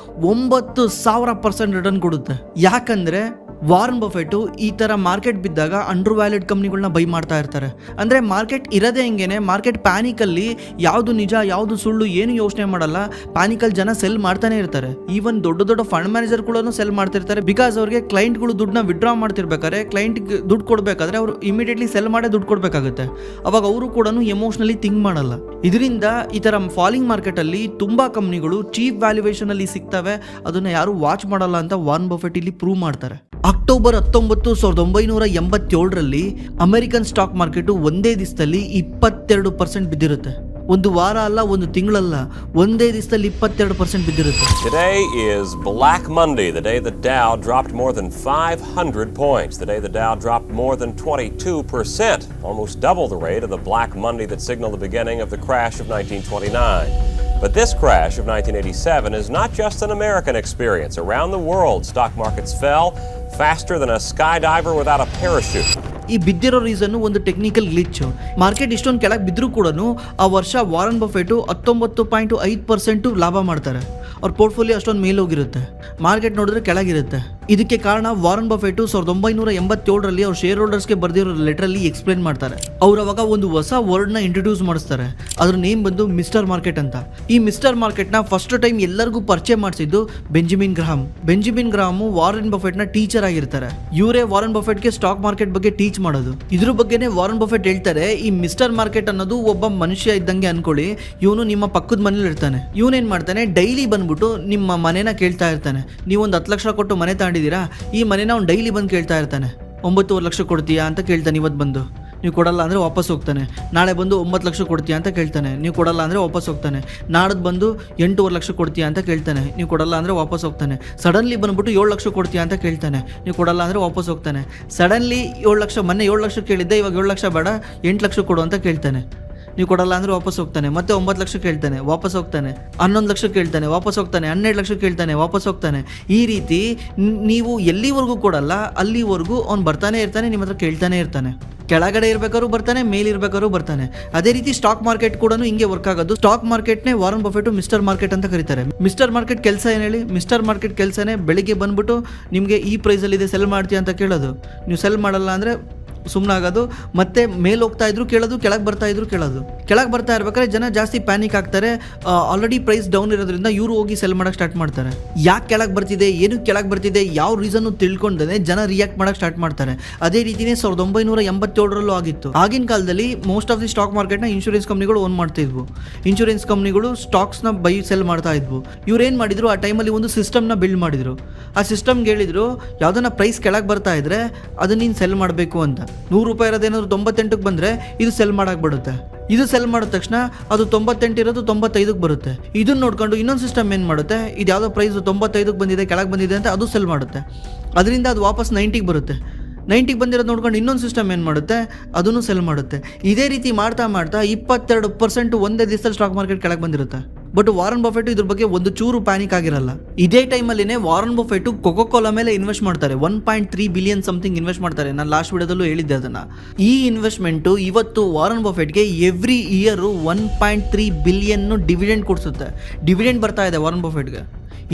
9,000% ರಿಟರ್ನ್ ಕೊಡುತ್ತೆ. ಯಾಕಂದ್ರೆ ವಾರನ್ ಬಫೆಟ್ ಈ ತರ ಮಾರ್ಕೆಟ್ ಬಿದ್ದಾಗ ಅಂಡರ್ ವ್ಯಾಲಿಡ್ ಕಂಪ್ನಿಗಳನ್ನ ಬೈ ಮಾಡ್ತಾ ಇರ್ತಾರೆ. ಅಂದ್ರೆ ಮಾರ್ಕೆಟ್ ಇರೋದೇ ಹಿಂಗೇನೆ. ಮಾರ್ಕೆಟ್ ಪ್ಯಾನಿಕ್ ಅಲ್ಲಿ ಯಾವ್ದು ನಿಜ ಯಾವ್ದು ಸುಳ್ಳು ಏನು ಯೋಚನೆ ಮಾಡಲ್ಲ. ಪ್ಯಾನಿಕ್ ಅಲ್ಲಿ ಜನ ಸೆಲ್ ಮಾಡ್ತಾನೆ ಇರ್ತಾರೆ. ಈವನ್ ದೊಡ್ಡ ಫಂಡ್ ಮ್ಯಾನೇಜರ್ ಕೂಡ ಸೆಲ್ ಮಾಡ್ತಿರ್ತಾರೆ. ಬಿಕಾಸ್ ಅವ್ರಿಗೆ ಕ್ಲೈಂಟ್ಗಳು ದುಡ್ಡನ್ನ ವಿಡ್ರಾ ಮಾಡ್ತಿರ್ಬೇಕಾದ್ರೆ, ಕ್ಲೈಂಟ್ ದುಡ್ಡು ಕೊಡ್ಬೇಕಾದ್ರೆ ಅವರು ಇಮಿಡಿಯೇಟ್ಲಿ ಸೆಲ್ ಮಾಡೇ ದುಡ್ಡು ಕೊಡ್ಬೇಕಾಗುತ್ತೆ. ಅವಾಗ ಅವರು ಕೂಡ ಎಮೋಷನಲಿ ಥಿಂಕ್ ಮಾಡಲ್ಲ. ಇದರಿಂದ ಈ ತರ ಫಾಲಿಂಗ್ ಮಾರ್ಕೆಟ್ ಅಲ್ಲಿ ತುಂಬಾ ಕಂಪ್ನಿಗಳು ಚೀಪ್ ವ್ಯಾಲ್ಯೂಯೇಷನ್ ಅಲ್ಲಿ ಸಿಗ್ತವೆ. ಅದನ್ನ ಯಾರು ವಾಚ್ ಮಾಡಲ್ಲ ಅಂತ ವಾರನ್ ಬಫೆಟ್ ಇಲ್ಲಿ ಪ್ರೂವ್ ಮಾಡ್ತಾರೆ. ಅಕ್ಟೋಬರ್ 19, 1987 ಅಮೆರಿಕನ್ ಸ್ಟಾಕ್ ಮಾರ್ಕೆಟ್ ಒಂದೇ ದಿವಸದಲ್ಲಿ 22% ಬಿದ್ದಿರುತ್ತೆ. ಒಂದು ವಾರ ಅಲ್ಲ, ಒಂದು ತಿಂಗಳಲ್ಲ, ಒಂದೇ ದಿವಸದಲ್ಲಿ 22% ಬಿದ್ದಿರುತ್ತೆ. Today is Black Monday, the day the Dow dropped more than 500 points. The day the Dow dropped more than 22%, almost double the rate of the Black Monday that signaled the beginning of the crash of 1929. But this crash of 1987 is not just an American experience. Around the world, stock markets fell faster than a skydiver without a parachute. ಈ ಬಿದ್ದಿರೋ reason ಒಂದು technical glitch. Market ಇಷ್ಟೊಂದು ಕೆಳಗೆ ಬಿದ್ದರೂ ಕೂಡ ಆ ವರ್ಷ Warren Buffett 19.5% ಲಾಭ ಮಾಡ್ತಾರೆ. ಅವ್ರ ಪೋರ್ಟ್ಫೋಲಿಯೋ ಅಷ್ಟೊಂದು ಮೇಲೆ ಹೋಗಿರುತ್ತೆ. ಮಾರ್ಕೆಟ್ ನೋಡಿದ್ರೆ ಕೆಳಗಿರುತ್ತೆ. ಇದಕ್ಕೆ ಕಾರಣ ವಾರನ್ ಬಫೆಟ್ 1987 ಅವ್ರ ಶೇರ್ ಹೋಲ್ಡರ್ಸ್ಗೆ ಬರ್ದಿರೋ ಲೆಟರಲ್ಲಿ ಎಕ್ಸ್ಪ್ಲೇನ್ ಮಾಡ್ತಾರೆ. ಅವ್ರು ಅವಾಗ ಒಂದು ಹೊಸ ವರ್ಡ್ನ ಇಂಟ್ರೊಡ್ಯೂಸ್ ಮಾಡಿಸ್ತಾರೆ. ಅದ್ರ ನೇಮ್ ಬಂದು ಮಿಸ್ಟರ್ ಮಾರ್ಕೆಟ್ ಅಂತ. ಈ ಮಿಸ್ಟರ್ ಮಾರ್ಕೆಟ್ನ ಫಸ್ಟ್ ಟೈಮ್ ಎಲ್ಲರಿಗೂ ಪರಿಚಯ ಮಾಡಿಸಿದ್ದು ಬೆಂಜಮಿನ್ ಗ್ರಹಾಮ್ ವಾರನ್ ಬಫೆಟ್ನ ಟೀಚರ್ ಆಗಿರ್ತಾರೆ. ಇವರೇ ವಾರನ್ ಬಫೆಟ್ಗೆ ಸ್ಟಾಕ್ ಮಾರ್ಕೆಟ್ ಬಗ್ಗೆ ಟೀಚ್ ಮಾಡೋದು. ಇದ್ರ ಬಗ್ಗೆನೇ ವಾರನ್ ಬಫೆಟ್ ಹೇಳ್ತಾರೆ, ಈ ಮಿಸ್ಟರ್ ಮಾರ್ಕೆಟ್ ಅನ್ನೋದು ಒಬ್ಬ ಮನುಷ್ಯ ಇದ್ದಂಗೆ ಅನ್ಕೊಳ್ಳಿ. ಇವನು ನಿಮ್ಮ ಪಕ್ಕದ ಮನೇಲಿ ಇರ್ತಾನೆ. ಇವನೇನ್ ಮಾಡ್ತಾನೆ, ಡೈಲಿ ಬಂದ್ಬಿಟ್ಟು ನಿಮ್ಮ ಮನೇನ ಕೇಳ್ತಾ ಇರ್ತಾನೆ. ನೀವೊಂದು 10 ಲಕ್ಷ ಕೊಟ್ಟು ಮನೆ ತಗೊಂಡಿದ್ದೀರಾ, ಈ ಮನೇನ ಅವ್ನು ಡೈಲಿ ಬಂದು ಕೇಳ್ತಾ ಇರ್ತಾನೆ. 9.5 ಲಕ್ಷ ಕೊಡ್ತೀಯಾ ಅಂತ ಕೇಳ್ತಾನೆ. ಇವತ್ತು ಬಂದು ನೀವು ಕೊಡಲ್ಲ ಅಂದರೆ ವಾಪಸ್ ಹೋಗ್ತಾನೆ. ನಾಳೆ ಬಂದು 9 ಲಕ್ಷ ಕೊಡ್ತೀಯಾ ಅಂತ ಕೇಳ್ತಾನೆ. ನೀವು ಕೊಡಲ್ಲ ಅಂದರೆ ವಾಪಸ್ ಹೋಗ್ತಾನೆ. ನಾಡ್ದು ಬಂದು 8.5 ಲಕ್ಷ ಕೊಡ್ತೀಯಾ ಅಂತ ಕೇಳ್ತಾನೆ. ನೀವು ಕೊಡಲ್ಲ ಅಂದರೆ ವಾಪಸ್ ಹೋಗ್ತಾನೆ. ಸಡನ್ಲಿ ಬಂದ್ಬಿಟ್ಟು 7 ಲಕ್ಷ ಕೊಡ್ತೀಯಾ ಅಂತ ಕೇಳ್ತಾನೆ. ನೀವು ಕೊಡಲ್ಲ ಅಂದರೆ ವಾಪಸ್ ಹೋಗ್ತಾನೆ. ಸಡನ್ಲಿ 7 ಲಕ್ಷ, ಮೊನ್ನೆ 7 ಲಕ್ಷ ಕೇಳಿದ್ದೆ, ಇವಾಗ 7 ಲಕ್ಷ ಬೇಡ 8 ಲಕ್ಷ ಕೊಡು ಅಂತ ಕೇಳ್ತಾನೆ. ನೀವು ಕೊಡಲ್ಲ ಅಂದರೆ ವಾಪಸ್ ಹೋಗ್ತಾನೆ, ಮತ್ತೆ 9 ಲಕ್ಷ ಕೇಳ್ತಾನೆ, ವಾಪಸ್ ಹೋಗ್ತಾನೆ, 11 ಲಕ್ಷ ಕೇಳ್ತಾನೆ, ವಾಪಸ್ ಹೋಗ್ತಾನೆ, 12 ಲಕ್ಷ ಕೇಳ್ತಾನೆ, ವಾಪಸ್ ಹೋಗ್ತಾನೆ. ಈ ರೀತಿ ನೀವು ಎಲ್ಲಿವರೆಗೂ ಕೊಡಲ್ಲ ಅಲ್ಲಿವರೆಗೂ ಅವ್ನು ಬರ್ತಾನೆ ಇರ್ತಾನೆ, ನಿಮ್ಮ ಹತ್ರ ಕೇಳ್ತಾನೆ ಇರ್ತಾನೆ. ಕೆಳಗಡೆ ಇರ್ಬೇಕಾದ್ರು ಬರ್ತಾನೆ, ಮೇಲಿರ್ಬೇಕಾದ್ರು ಬರ್ತಾನೆ. ಅದೇ ರೀತಿ ಸ್ಟಾಕ್ ಮಾರ್ಕೆಟ್ ಕೂಡ ಹಿಂಗೆ ವರ್ಕ್ ಆಗೋದು. ಸ್ಟಾಕ್ ಮಾರ್ಕೆಟ್ನೇ ವಾರನ್ ಬಫೆಟ್ ಮಿಸ್ಟರ್ ಮಾರ್ಕೆಟ್ ಅಂತ ಕರೀತಾರೆ. ಮಿಸ್ಟರ್ ಮಾರ್ಕೆಟ್ ಕೆಲಸ ಏನು ಹೇಳಿ? ಮಿಸ್ಟರ್ ಮಾರ್ಕೆಟ್ ಕೆಲಸನೇ ಬೆಳಿಗ್ಗೆ ಬಂದ್ಬಿಟ್ಟು ನಿಮಗೆ ಈ ಪ್ರೈಸಲ್ಲಿದೆ ಸೆಲ್ ಮಾಡ್ತೀಯ ಅಂತ ಕೇಳೋದು. ನೀವು ಸೆಲ್ ಮಾಡಲ್ಲ ಅಂದರೆ ಸುಮ್ಮನಾಗೋದು, ಮತ್ತೆ ಮೇಲೆ ಹೋಗ್ತಾ ಇದ್ರು ಕೇಳೋದು, ಕೆಳಗೆ ಬರ್ತಾ ಇದ್ರು ಕೇಳೋದು. ಕೆಳಗೆ ಬರ್ತಾ ಇರ್ಬೇಕಾದ್ರೆ ಜನ ಜಾಸ್ತಿ ಪ್ಯಾನಿಕ್ ಆಗ್ತಾರೆ. ಆಲ್ರೆಡಿ ಪ್ರೈಸ್ ಡೌನ್ ಇರೋದ್ರಿಂದ ಇವರು ಹೋಗಿ ಸೆಲ್ ಮಾಡೋಕೆ ಸ್ಟಾರ್ಟ್ ಮಾಡ್ತಾರೆ. ಯಾಕೆ ಕೆಳಗೆ ಬರ್ತಿದೆ, ಏನು ಕೆಳಗೆ ಬರ್ತಿದೆ, ಯಾವ ರೀಸನ್ನು ತಿಳ್ಕೊಂಡೇ ಜನ ರಿಯಾಕ್ಟ್ ಮಾಡೋಕೆ ಸ್ಟಾರ್ಟ್ ಮಾಡ್ತಾರೆ. ಅದೇ ರೀತಿನೇ 1987ರಲ್ಲೂ ಆಗಿತ್ತು. ಆಗಿನ ಕಾಲದಲ್ಲಿ ಮೋಸ್ಟ್ ಆಫ್ ದಿ ಸ್ಟಾಕ್ ಮಾರ್ಕೆಟ್ನ ಇನ್ಶೂರೆನ್ಸ್ ಕಂಪ್ನಿಗಳು ಓನ್ ಮಾಡ್ತಾ ಇದ್ವು. ಇನ್ಶೂರೆನ್ಸ್ ಕಂಪ್ನಿಗಳು ಸ್ಟಾಕ್ಸ್ನ ಬೈ ಸೆಲ್ ಮಾಡ್ತಾ ಇದ್ವು. ಇವ್ರು ಏನು ಮಾಡಿದ್ರು, ಆ ಟೈಮಲ್ಲಿ ಒಂದು ಸಿಸ್ಟಮ್ನ ಬಿಲ್ಡ್ ಮಾಡಿದ್ರು. ಆ ಸಿಸ್ಟಮ್ಗೆ ಹೇಳಿದ್ರು, ಯಾವುದನ್ನ ಪ್ರೈಸ್ ಕೆಳಗೆ ಬರ್ತಾ ಇದ್ರೆ ಅದನ್ನ ನೀನು ಸೆಲ್ ಮಾಡಬೇಕು ಅಂತ. 100 ರೂಪಾಯಿ ಇರೋದೇನಾದ್ರು 98ಕ್ಕೆ ಬಂದರೆ ಇದು ಸೆಲ್ ಮಾಡಾಕ್ಬಿಡುತ್ತೆ. ಇದು ಸೆಲ್ ಮಾಡಿದ ತಕ್ಷಣ ಅದು 98 ಇರೋದು 95ಕ್ಕೆ ಬರುತ್ತೆ. ಇದನ್ನ ನೋಡ್ಕೊಂಡು ಇನ್ನೊಂದು ಸಿಸ್ಟಮ್ ಏನು ಮಾಡುತ್ತೆ, ಇದು ಯಾವುದೋ ಪ್ರೈಸ್ 95ಕ್ಕೆ ಬಂದಿದೆ, ಕೆಳಗೆ ಬಂದಿದೆ ಅಂತ ಅದು ಸೆಲ್ ಮಾಡುತ್ತೆ. ಅದರಿಂದ ಅದು ವಾಪಸ್ 90ಗೆ ಬರುತ್ತೆ. 90ಗೆ ಬಂದಿರೋದು ನೋಡ್ಕೊಂಡು ಇನ್ನೊಂದು ಸಿಸ್ಟಮ್ ಏನು ಮಾಡುತ್ತೆ, ಅದನ್ನು ಸೆಲ್ ಮಾಡುತ್ತೆ. ಇದೇ ರೀತಿ ಮಾಡ್ತಾ ಮಾಡ್ತಾ 22% ಒಂದೇ ದಿವಸದಲ್ಲಿ ಸ್ಟಾಕ್ ಮಾರ್ಕೆಟ್ ಕೆಳಗೆ ಬಂದಿರುತ್ತೆ. ಬಟ್ ವಾರನ್ ಬಫೆಟ್ ಇದ್ರ ಬಗ್ಗೆ ಒಂದು ಚೂರು ಪ್ಯಾನಿಕ್ ಆಗಿರಲ್ಲ. ಇದೇ ಟೈಮಲ್ಲಿನೇ ವಾರನ್ ಬಫೆಟ್ ಕೊಕೋ ಕೋಲಾ ಮೇಲೆ ಇನ್ವೆಸ್ಟ್ ಮಾಡ್ತಾರೆ. 1.3 ಬಿಲಿಯನ್ ಸಮಥಿಂಗ್ ಇನ್ವೆಸ್ಟ್ ಮಾಡ್ತಾರೆ. ನಾನು ಲಾಸ್ಟ್ ವಿಡಿಯೋದಲ್ಲೂ ಹೇಳಿದ್ದೆ ಅದನ್ನು. ಈ ಇನ್ವೆಸ್ಟ್ಮೆಂಟು ಇವತ್ತು ವಾರನ್ ಬಫೆಟ್ಗೆ ಎವ್ರಿ ಇಯರು 1.3 ಬಿಲಿಯನ್ ಡಿವಿಡೆಂಡ್ ಕೊಡಿಸುತ್ತೆ. ಡಿವಿಡೆಂಡ್ ಬರ್ತಾ ಇದೆ ವಾರನ್ ಬಫೆಟ್ಗೆ.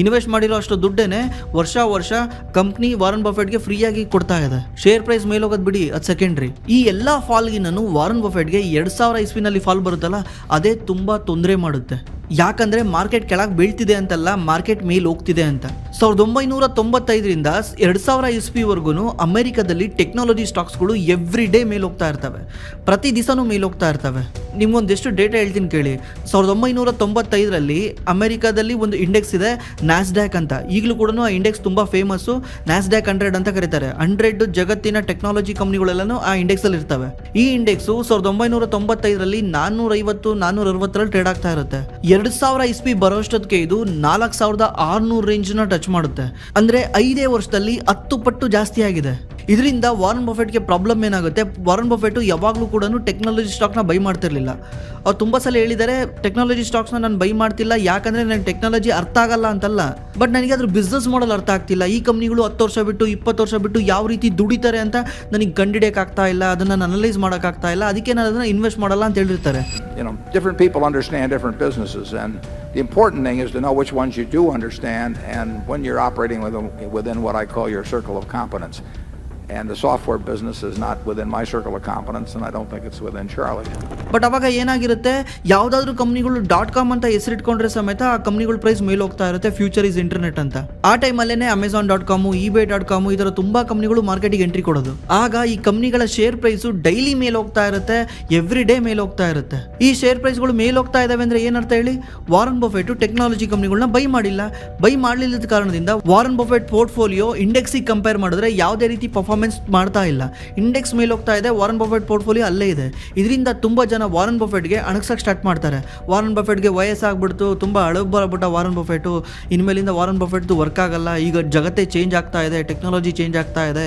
ಇನ್ವೆಸ್ಟ್ ಮಾಡಿರೋ ಅಷ್ಟು ದುಡ್ಡೇನೆ ವರ್ಷ ಕಂಪ್ನಿ ವಾರನ್ ಬಫೆಟ್ಗೆ ಫ್ರೀಯಾಗಿ ಕೊಡ್ತಾ ಇದೆ. ಶೇರ್ ಪ್ರೈಸ್ ಮೇಲೆ ಹೋಗೋದು ಬಿಡಿ, ಅದು ಸೆಕೆಂಡ್ರಿ. ಈ ಎಲ್ಲ ಫಾಲ್ಗೆ ನಾನು ವಾರನ್ ಬಫೆಟ್ಗೆ 2000 ಇಸ್ವಿನಲ್ಲಿ ಫಾಲ್ ಬರುತ್ತಲ್ಲ, ಅದೇ ತುಂಬ ತೊಂದರೆ ಮಾಡುತ್ತೆ. ಯಾಕಂದರೆ ಮಾರ್ಕೆಟ್ ಕೆಳಗೆ ಬೀಳ್ತಿದೆ ಅಂತಲ್ಲ, ಮಾರ್ಕೆಟ್ ಮೇಲೆ ಹೋಗ್ತಿದೆ ಅಂತ. 1995ರಿಂದ 2000 ಇಸ್ವಿವರೆಗೂ ಅಮೆರಿಕದಲ್ಲಿ ಟೆಕ್ನಾಲಜಿ ಸ್ಟಾಕ್ಸ್ಗಳು ಎವ್ರಿ ಡೇ ಮೇಲೆ ಹೋಗ್ತಾ ಇರ್ತವೆ. ಪ್ರತಿ ದಿವಸನೂ ಮೇಲೆ ಹೋಗ್ತಾ ಇರ್ತವೆ. ನಿಮ್ಗೊಂದೆಷ್ಟು ಡೇಟಾ ಹೇಳ್ತೀನಿ ಕೇಳಿ. 1995ರಲ್ಲಿ ಅಮೆರಿಕಾದಲ್ಲಿ ಒಂದು ಇಂಡೆಕ್ಸ್ ಇದೆ, ನ್ಯಾಸ್ಡ್ಯಾಕ್ ಅಂತ. ಈಗಲೂ ಕೂಡ ಆ ಇಂಡೆಕ್ಸ್ ತುಂಬ ಫೇಮಸ್ಸು. ನ್ಯಾಸ್ಡ್ಯಾಕ್ 100 ಅಂತ ಕರೀತಾರೆ. 100 ಜಗತ್ತಿನ ಟೆಕ್ನಾಲಜಿ ಕಂಪ್ನಿಗಳೆಲ್ಲನೂ ಆ ಇಂಡೆಕ್ಸಲ್ಲಿ ಇರ್ತವೆ. ಈ ಇಂಡೆಕ್ಸು 1995ರಲ್ಲಿ 450-460ರಲ್ಲಿ ಟ್ರೇಡ್ ಆಗ್ತಾ ಇರುತ್ತೆ. 2000 ಇಸ್ವಿ ಬರೋಷ್ಟೊತ್ತಿಗೆ ಇದು 4600 ರೇಂಜ್ನ ಟಚ್ ಮಾಡುತ್ತೆ. ಅಂದರೆ 5 ವರ್ಷದಲ್ಲಿ 10 ಪಟ್ಟು ಜಾಸ್ತಿ ಆಗಿದೆ. ಇದರಿಂದ ವಾರನ್ ಬಫೆಟ್ಗೆ ಪ್ರಾಬ್ಲಮ್ ಏನಾಗುತ್ತೆ, ವಾರನ್ ಬಫೆಟ್ ಯಾವಾಗಲೂ ಕೂಡ ಟೆಕ್ನಾಲಜಿ ಸ್ಟಾಕ್ನ ಬೈ ಮಾಡ್ತಿರ್ಲಿಲ್ಲ. ಅವ್ರು ತುಂಬ ಸಲ ಹೇಳಿದ್ದಾರೆ, ಟೆಕ್ನಾಲಜಿ ಸ್ಟಾಕ್ಸ್ನ ನಾನು ಬೈ ಮಾಡ್ತಿಲ್ಲ ಯಾಕಂದರೆ ನನಗೆ ಟೆಕ್ನಾಲಜಿ ಅರ್ಥ ಆಗಲ್ಲ ಅಂತಲ್ಲ, ಬಟ್ ನನಗೆ ಅದ್ರ ಬಿಸ್ನೆಸ್ ಮಾಡಲ್ ಅರ್ಥ ಆಗ್ತಿಲ್ಲ. ಈ ಕಂಪ್ನಿಗಳು 10 ವರ್ಷ ಬಿಟ್ಟು 20 ವರ್ಷ ಬಿಟ್ಟು ಯಾವ ರೀತಿ ದುಡಿತಾರೆ ಅಂತ ನನಗೆ ಕಂಡಿಡಿಯೋಕ್ಕಾಗ್ತಾ ಇಲ್ಲ, ಅದನ್ನು ನಾನು ಅನಲೈಸ್ ಮಾಡೋಕ್ಕಾಗ್ತಾ ಇಲ್ಲ, ಅದಕ್ಕೆ ನಾನು ಅದನ್ನು ಇನ್ವೆಸ್ಟ್ ಮಾಡಲ್ಲ ಅಂತ ಹೇಳಿರ್ತಾರೆ. Different people understand different businesses, and the important thing is to know which ones you do understand and when you're operating within what I call your circle of competence. And the software business is not within my circle of competence, and I don't think it's within Charlie's. But ಅವಾಗ ಏನಾಗಿರುತ್ತೆ, ಯಾವುದಾದ್ರೂ ಕಂಪ್ನಿಗಳು .com ಅಂತ ಹೆಸರಿಟ್ಕೊಂಡ್ರೆ ಸಮೇತ ಆ ಕಂಪ್ನಿಗಳ price ಮೇಲೆ ಹೋಗ್ತಾ ಇರುತ್ತೆ. ಫ್ಯೂಚರ್ ಇಸ್ ಇಂಟರ್ನೆಟ್ ಅಂತ. ಆ ಟೈಮಲ್ಲೇ Amazon.com, eBay.com ಈ ಥರ ತುಂಬ ಕಂಪ್ನಿಗಳು ಮಾರ್ಕೆಟಿಗೆ ಎಂಟ್ರಿ ಕೊಡೋದು. ಆಗ ಈ ಕಂಪ್ನಿಗಳ ಶೇರ್ ಪ್ರೈಸು ಡೈಲಿ ಮೇಲೆ ಹೋಗ್ತಾ ಇರುತ್ತೆ, ಎವ್ರಿ ಡೇ ಮೇಲೆ ಹೋಗ್ತಾ ಇರುತ್ತೆ. ಈ ಶೇರ್ ಪ್ರೈಸ್ಗಳು ಮೇಲೆ ಹೋಗ್ತಾ ಇದಾವೆ ಅಂದರೆ ಏನರ್ಥ ಹೇಳಿ? ವಾರನ್ ಬಫೆಟ್ ಟೆಕ್ನಾಲಜಿ ಕಂಪ್ನಿಗಳನ್ನ ಬೈ ಮಾಡಿಲ್ಲ. ಬೈ ಮಾಡಲಿಲ್ಲದ ಕಾರಣದಿಂದ ವಾರನ್ ಬಫೆಟ್ ಪೋರ್ಟ್ಫೋಲಿಯೋ ಇಂಡೆಕ್ಸಿಗೆ ಕಂಪೇರ್ ಮಾಡಿದ್ರೆ ಯಾವುದೇ ರೀತಿ ಪರ್ಫಾರ್ಮೆನ್ಸ್ ಮಾಡ್ತಾ ಇಲ್ಲ. ಇಂಡೆಕ್ಸ್ ಮೇಲೆ ಹೋಗ್ತಾ ಇದೆ, ವಾರನ್ ಬಫೆಟ್ ಪೋರ್ಟ್ಫೋಲಿಯೋ ಅಲ್ಲೇ ಇದೆ. ಇದರಿಂದ ತುಂಬ ಜನ ವಾರನ್ ಬಫೆಟ್ಗೆ ಅಣಗ್ಸಕ್ಕೆ ಸ್ಟಾರ್ಟ್ ಮಾಡ್ತಾರೆ. ವಾರನ್ ಬಫೆಟ್ಗೆ ವಯಸ್ಸಾಗ್ಬಿಡ್ತು, ತುಂಬ ಅಳಗ್ ಬರಬಿಟ್ಟ ವಾರನ್ ಬಫೆಟು, ಇನ್ಮೇಲಿಂದ ವಾರನ್ ಬಫೆಟ್ದು ವರ್ಕ್ ಆಗಲ್ಲ, ಈಗ ಜಗತ್ತೇ ಚೇಂಜ್ ಆಗ್ತಾ ಇದೆ, ಟೆಕ್ನಾಲಜಿ ಚೇಂಜ್ ಆಗ್ತಾ ಇದೆ,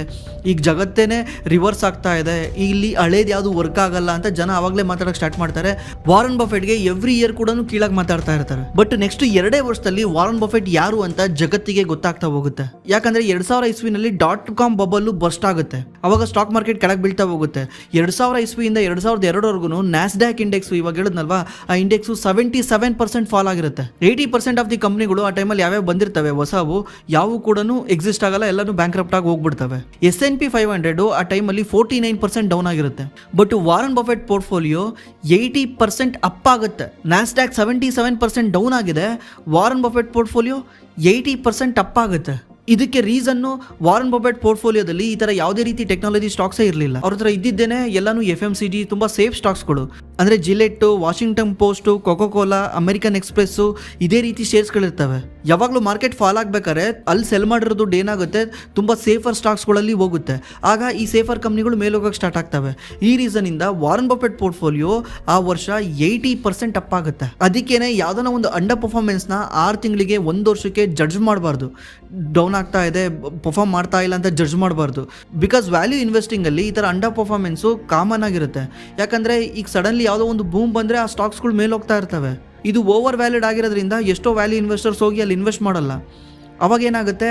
ಈಗ ಜಗತ್ತೇನೆ ರಿವರ್ಸ್ ಆಗ್ತಾ ಇದೆ, ಇಲ್ಲಿ ಹಳೇದು ಯಾವುದು ವರ್ಕ್ ಆಗಲ್ಲ ಅಂತ ಜನ ಆವಾಗಲೇ ಮಾತಾಡೋಕ್ಕೆ ಸ್ಟಾರ್ಟ್ ಮಾಡ್ತಾರೆ. ವಾರನ್ ಬಫೆಟ್ಗೆ ಎವ್ರಿ ಇಯರ್ ಕೂಡ ಕೀಳಾಗಿ ಮಾತಾಡ್ತಾ ಇರ್ತಾರೆ. ಬಟ್ ನೆಕ್ಸ್ಟ್ 2 ವರ್ಷದಲ್ಲಿ ವಾರನ್ ಬಫೆಟ್ ಯಾರು ಅಂತ ಜಗತ್ತಿಗೆ ಗೊತ್ತಾಗ್ತಾ ಹೋಗುತ್ತೆ. ಯಾಕಂದ್ರೆ 2000 ಇಸ್ವಿನಲ್ಲಿ .com ಬಬಲ್ಲು ಬರ್ಸ್ಟ್ ಆಗುತ್ತೆ. ಅವಾಗ ಸ್ಟಾಕ್ ಮಾರ್ಕೆಟ್ ಕೆಳಗೆ ಬೀಳ್ತಾ ಹೋಗುತ್ತೆ. 2000 ಇಸ್ವಿಯಿಂದ 2002ವರೆಗೂ ನ್ಯಾಸ್ಡ್ಯಾಕ್ ಇಂಡೆಕ್ಸ್, ಇವಾಗ ಹೇಳಿದ್ನಲ್ವಾ, ಆ ಇಂಡೆಕ್ಸು 77% ಫಾಲ್ ಆಗಿರುತ್ತೆ. 80% ಆಫ್ ದಿ ಕಂಪ್ನಿಗಳು ಆ ಟೈಮಲ್ಲಿ ಯಾವ್ಯಾವ ಬಂದಿರ್ತವೆ ಹೊಸವು, ಯಾವು ಕೂಡ ಎಕ್ಸಿಸ್ಟ್ ಆಗಲ್ಲ, ಎಲ್ಲನೂ ಬ್ಯಾಂಕ್ರಪ್ಟ್ ಆಗಿ ಹೋಗ್ಬಿಡ್ತವೆ. S&P 500 ಆ ಟೈಮಲ್ಲಿ 49% ಡೌನ್ ಆಗಿರುತ್ತೆ. But Warren Buffett portfolio 80% up ಆಗುತ್ತೆ. ನ್ಯಾಸ್ಡ್ಯಾಕ್ 77% ಡೌನ್ ಆಗಿದೆ, ವಾರನ್ ಬಫೆಟ್ ಪೋರ್ಟ್ಫೋಲಿಯೋ 80% ಅಪ್ ಆಗುತ್ತೆ. ಇದಕ್ಕೆ ರೀಸನ್ನು ವಾರನ್ ಬಫೆಟ್ ಪೋರ್ಟ್ಫೋಲಿಯೋದಲ್ಲಿ ಈ ಥರ ಯಾವುದೇ ರೀತಿ ಟೆಕ್ನಾಲಜಿ ಸ್ಟಾಕ್ಸೇ ಇರಲಿಲ್ಲ. ಅವ್ರ ಹತ್ರ ಇದ್ದಿದ್ದೇನೆ ಎಲ್ಲನೂ FMCG ತುಂಬ ಸೇಫ್ ಸ್ಟಾಕ್ಸ್ಗಳು. ಅಂದರೆ Gillette, Washington Post, Coca Cola, American Express ಇದೇ ರೀತಿ ಶೇರ್ಸ್ಗಳಿರ್ತವೆ. ಯಾವಾಗಲೂ ಮಾರ್ಕೆಟ್ ಫಾಲ್ ಆಗಬೇಕಾದ್ರೆ ಅಲ್ಲಿ ಸೆಲ್ ಮಾಡಿರೋ ದುಡ್ಡು ಏನಾಗುತ್ತೆ, ತುಂಬ ಸೇಫರ್ ಸ್ಟಾಕ್ಸ್ಗಳಲ್ಲಿ ಹೋಗುತ್ತೆ. ಆಗ ಈ ಸೇಫರ್ ಕಂಪ್ನಿಗಳು ಮೇಲೆ ಹೋಗೋಕ್ಕೆ ಸ್ಟಾರ್ಟ್ ಆಗ್ತವೆ. ಈ ರೀಸನಿಂದ ವಾರನ್ ಬಫೆಟ್ ಪೋರ್ಟ್ಫೋಲಿಯೋ ಆ ವರ್ಷ 80% ಅಪ್ ಆಗುತ್ತೆ. ಅದಕ್ಕೇನೆ ಯಾವುದೋ ಒಂದು ಅಂಡರ್ ಪರ್ಫಾರ್ಮೆನ್ಸ್ನ 6 ತಿಂಗಳಿಗೆ 1 ವರ್ಷಕ್ಕೆ ಜಡ್ಜ್ ಮಾಡಬಾರ್ದು. ಡೌನ್ ಆಗ್ತಾ ಇದೆ, ಪರ್ಫಾರ್ಮ್ ಮಾಡ್ತಾ ಇಲ್ಲ ಅಂತ ಜಡ್ಜ್ ಮಾಡಬಾರ್ದು. ಬಿಕಾಸ್ ವ್ಯಾಲ್ಯೂ ಇನ್ವೆಸ್ಟಿಂಗಲ್ಲಿ ಈ ಥರ ಅಂಡರ್ ಪರ್ಫಾರ್ಮೆನ್ಸು ಕಾಮನ್ ಆಗಿರುತ್ತೆ. ಯಾಕಂದರೆ ಈಗ ಸಡನ್ಲಿ ಯಾವುದೋ ಒಂದು ಬೂಮ್ ಬಂದರೆ ಆ ಸ್ಟಾಕ್ಸ್ಗಳು ಮೇಲೆ ಹೋಗ್ತಾ ಇರ್ತವೆ. ಇದು ಓವರ್ ವ್ಯಾಲಿಡ್ ಆಗಿರೋದ್ರಿಂದ ಎಷ್ಟೋ ವ್ಯಾಲ್ಯೂ ಇನ್ವೆಸ್ಟರ್ಸ್ ಹೋಗಿ ಅಲ್ಲಿ ಇನ್ವೆಸ್ಟ್ ಮಾಡಲ್ಲ. ಅವಾಗ ಏನಾಗುತ್ತೆ,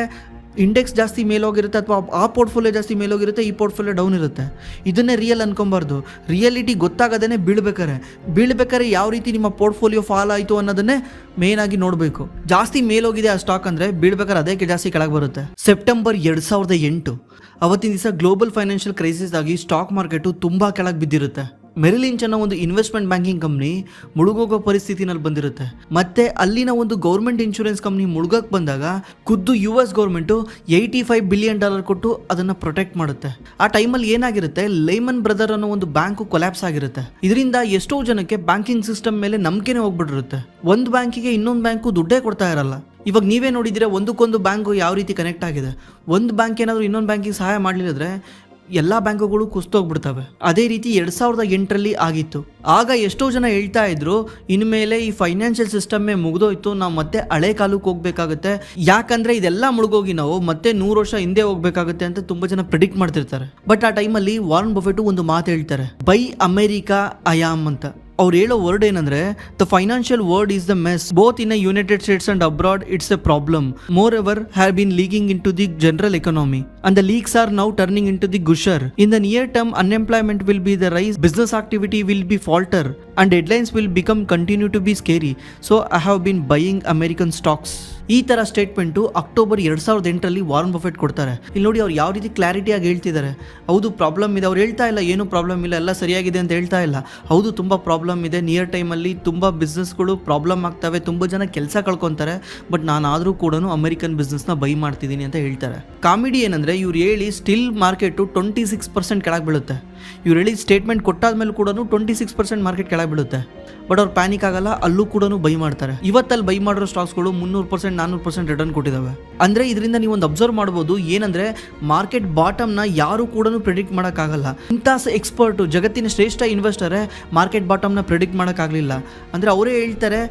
ಇಂಡೆಕ್ಸ್ ಜಾಸ್ತಿ ಮೇಲೋಗಿರುತ್ತೆ ಅಥವಾ ಆ ಪೋರ್ಟ್ಫೋಲಿಯೋ ಜಾಸ್ತಿ ಮೇಲೋಗಿರುತ್ತೆ, ಈ ಪೋರ್ಟ್ಫೋಲಿಯೋ ಡೌನ್ ಇರುತ್ತೆ. ಇದನ್ನೇ ರಿಯಲ್ ಅನ್ಕೊಬಾರ್ದು. ರಿಯಾಲಿಟಿ ಗೊತ್ತಾಗದೇ ಬೀಳ್ಬೇಕಾರೆ ಯಾವ ರೀತಿ ನಿಮ್ಮ ಪೋರ್ಟ್ಫೋಲಿಯೋ ಫಾಲ್ ಆಯಿತು ಅನ್ನೋದನ್ನೇ ಮೇನ್ ಆಗಿ ನೋಡಬೇಕು. ಜಾಸ್ತಿ ಮೇಲೋಗಿದೆ ಆ ಸ್ಟಾಕ್ ಅಂದರೆ ಬೀಳ್ಬೇಕಾದ್ರೆ ಅದಕ್ಕೆ ಜಾಸ್ತಿ ಕೆಳಗೆ ಬರುತ್ತೆ. ಸೆಪ್ಟೆಂಬರ್ 2008 ಅವತ್ತಿನ ದಿವಸ ಗ್ಲೋಬಲ್ ಫೈನಾನ್ಷಿಯಲ್ ಕ್ರೈಸಿಸ್ ಆಗಿ ಸ್ಟಾಕ್ ಮಾರ್ಕೆಟು ತುಂಬ ಕೆಳಗೆ ಬಿದ್ದಿರುತ್ತೆ. ಮೆರಿಲ್ ಲಿಂಚ್ ಅನ್ನೋ ಒಂದು ಇನ್ವೆಸ್ಟ್ಮೆಂಟ್ ಬ್ಯಾಂಕಿಂಗ್ ಕಂಪ್ನಿ ಮುಳುಗೋಗೋ ಪರಿಸ್ಥಿತಿನಲ್ಲಿ ಬಂದಿರುತ್ತೆ. ಮತ್ತೆ ಅಲ್ಲಿನ ಒಂದು ಗೌರ್ಮೆಂಟ್ ಇನ್ಶೂರೆನ್ಸ್ ಕಂಪ್ನಿ ಮುಳುಗಕ್ಕೆ ಬಂದಾಗ ಖುದ್ದು US ಗೌರ್ಮೆಂಟು $85 ಬಿಲಿಯನ್ ಕೊಟ್ಟು ಅದನ್ನು ಪ್ರೊಟೆಕ್ಟ್ ಮಾಡುತ್ತೆ. ಆ ಟೈಮಲ್ಲಿ ಏನಾಗಿರುತ್ತೆ, ಲೇಮನ್ ಬ್ರದರ್ ಅನ್ನೋ ಒಂದು ಬ್ಯಾಂಕು ಕೊಲ್ಯಾಪ್ಸ್ ಆಗಿರುತ್ತೆ. ಇದರಿಂದ ಎಷ್ಟೋ ಜನಕ್ಕೆ ಬ್ಯಾಂಕಿಂಗ್ ಸಿಸ್ಟಮ್ ಮೇಲೆ ನಂಬಿಕೆನೇ ಹೋಗ್ಬಿಟ್ಟಿರುತ್ತೆ. ಒಂದು ಬ್ಯಾಂಕಿಗೆ ಇನ್ನೊಂದು ಬ್ಯಾಂಕು ದುಡ್ಡೇ ಕೊಡ್ತಾ ಇರಲ್ಲ. ಇವಾಗ ನೀವೇ ನೋಡಿದ್ರೆ ಒಂದಕ್ಕೊಂದು ಬ್ಯಾಂಕು ಯಾವ ರೀತಿ ಕನೆಕ್ಟ್ ಆಗಿದೆ. ಒಂದು ಬ್ಯಾಂಕ್ ಏನಾದರೂ ಇನ್ನೊಂದು ಬ್ಯಾಂಕಿಗೆ ಸಹಾಯ ಮಾಡಲಿಲ್ಲದ್ರೆ ಎಲ್ಲ ಬ್ಯಾಂಕುಗಳು ಕುಸ್ತೋಗ್ಬಿಡ್ತವೆ. ಅದೇ ರೀತಿ 2008 ಆಗಿತ್ತು. ಆಗ ಎಷ್ಟೋ ಜನ ಹೇಳ್ತಾ ಇದ್ರು, ಇನ್ಮೇಲೆ ಈ ಫೈನಾನ್ಷಿಯಲ್ ಸಿಸ್ಟಮ್ಮೇ ಮುಗಿದೋಯ್ತು, ನಾವು ಮತ್ತೆ ಹಳೆ ಕಾಲಕ್ಕೆ ಹೋಗ್ಬೇಕಾಗುತ್ತೆ, ಯಾಕಂದ್ರೆ ಇದೆಲ್ಲ ಮುಳುಗೋಗಿ ನಾವು ಮತ್ತೆ 100 ವರ್ಷ ಹಿಂದೆ ಹೋಗ್ಬೇಕಾಗುತ್ತೆ ಅಂತ ತುಂಬಾ ಜನ ಪ್ರಿಡಿಕ್ಟ್ ಮಾಡ್ತಿರ್ತಾರೆ. ಬಟ್ ಆ ಟೈಮಲ್ಲಿ ವಾರನ್ ಬಫೆಟ್ ಒಂದು ಮಾತು ಹೇಳ್ತಾರೆ, ಬೈ ಅಮೆರಿಕಾ ಐ ಆಮ್ ಅಂತ. ಅವ್ರು ಹೇಳೋ ವರ್ಡ್ ಏನಂದ್ರೆ, the financial world is the mess both in United States and abroad. It's a problem. Moreover have been leaking into the general economy and the leaks are now turning into the gusher. In the near term unemployment will be the rise, business activity will be falter and deadlines will become continue to be scary. So I have been buying American stocks. ಈ ಥರ statement October 2008 Warren Buffett ಕೊಡ್ತಾರೆ. ಇಲ್ಲಿ ನೋಡಿ ಅವ್ರು ಯಾವ ರೀತಿ ಕ್ಲಾರಿಟಿಯಾಗಿ ಹೇಳ್ತಿದ್ದಾರೆ. ಹೌದು ಪ್ರಾಬ್ಲಮ್ ಇದೆ, ಅವ್ರು ಹೇಳ್ತಾ ಇಲ್ಲ ಏನು ಪ್ರಾಬ್ಲಮ್ ಇಲ್ಲ, ಎಲ್ಲ ಸರಿಯಾಗಿದೆ ಅಂತ ಹೇಳ್ತಾ ಇಲ್ಲ. ಹೌದು ತುಂಬ ಪ್ರಾಬ್ಲಮ್ ಇದೆ, ನಿಯರ್ ಟೈಮಲ್ಲಿ ತುಂಬ ಬಿಸ್ನೆಸ್ಗಳು ಪ್ರಾಬ್ಲಮ್ ಆಗ್ತವೆ, ತುಂಬ ಜನ ಕೆಲಸ ಕಳ್ಕೊತಾರೆ. ಬಟ್ ನಾನಾದರೂ ಕೂಡ ಅಮೆರಿಕನ್ ಬಿಸ್ನೆಸ್ನ ಬೈ ಮಾಡ್ತಿದ್ದೀನಿ ಅಂತ ಹೇಳ್ತಾರೆ. ಕಾಮಿಡಿ ಏನಂದರೆ, ಇವ್ರು ಹೇಳಿ ಸ್ಟಿಲ್ ಮಾರ್ಕೆಟು 26% ಕೆಳಗೆ ಬೀಳುತ್ತೆ. ಇವ್ರು ಹೇಳಿ ಸ್ಟೇಟ್ಮೆಂಟ್ ಕೊಟ್ಟಾದ್ಮೇಲೆ ಕೂಡ 26% ಮಾರ್ಕೆಟ್ ಕೆಳಗೆ ಬೀಳುತ್ತೆ. ಬಟ್ ಅವ್ರು ಪ್ಯಾನಿಕ್ ಆಗಲ್ಲ, ಅಲ್ಲೂ ಕೂಡ ಬೈ ಮಾಡ್ತಾರೆ. ಇವತ್ತಲ್ಲಿ ಬೈ ಮಾಡಿರೋ ಸ್ಟಾಕ್ಸ್ಗಳು 300% 400% ರಿಟರ್ನ್ ಕೊಟ್ಟಿದ್ದಾವೆ. ಅಂದರೆ ಇದರಿಂದ ನೀವು ಒಂದು ಅಬ್ಸರ್ವ್ ಮಾಡ್ಬೋದು, ಏನಂದರೆ ಮಾರ್ಕೆಟ್ ಬಾಟಮ್ನ ಯಾರು ಕೂಡ ಪ್ರಿಡಿಕ್ಟ್ ಮಾಡೋಕ್ಕಾಗಲ್ಲ. ಇಂಥ ಎಕ್ಸ್ಪರ್ಟು, ಜಗತ್ತಿನ ಶ್ರೇಷ್ಠ ಇನ್ವೆಸ್ಟರೇ ಮಾರ್ಕೆಟ್ ಬಾಟಮ್ನ ಪ್ರಿಡಿಕ್ಟ್ ಮಾಡೋಕ್ಕಾಗಲಿಲ್ಲ. ಅಂದರೆ ಅವರೇ ಹೇಳ್ತಾರೆ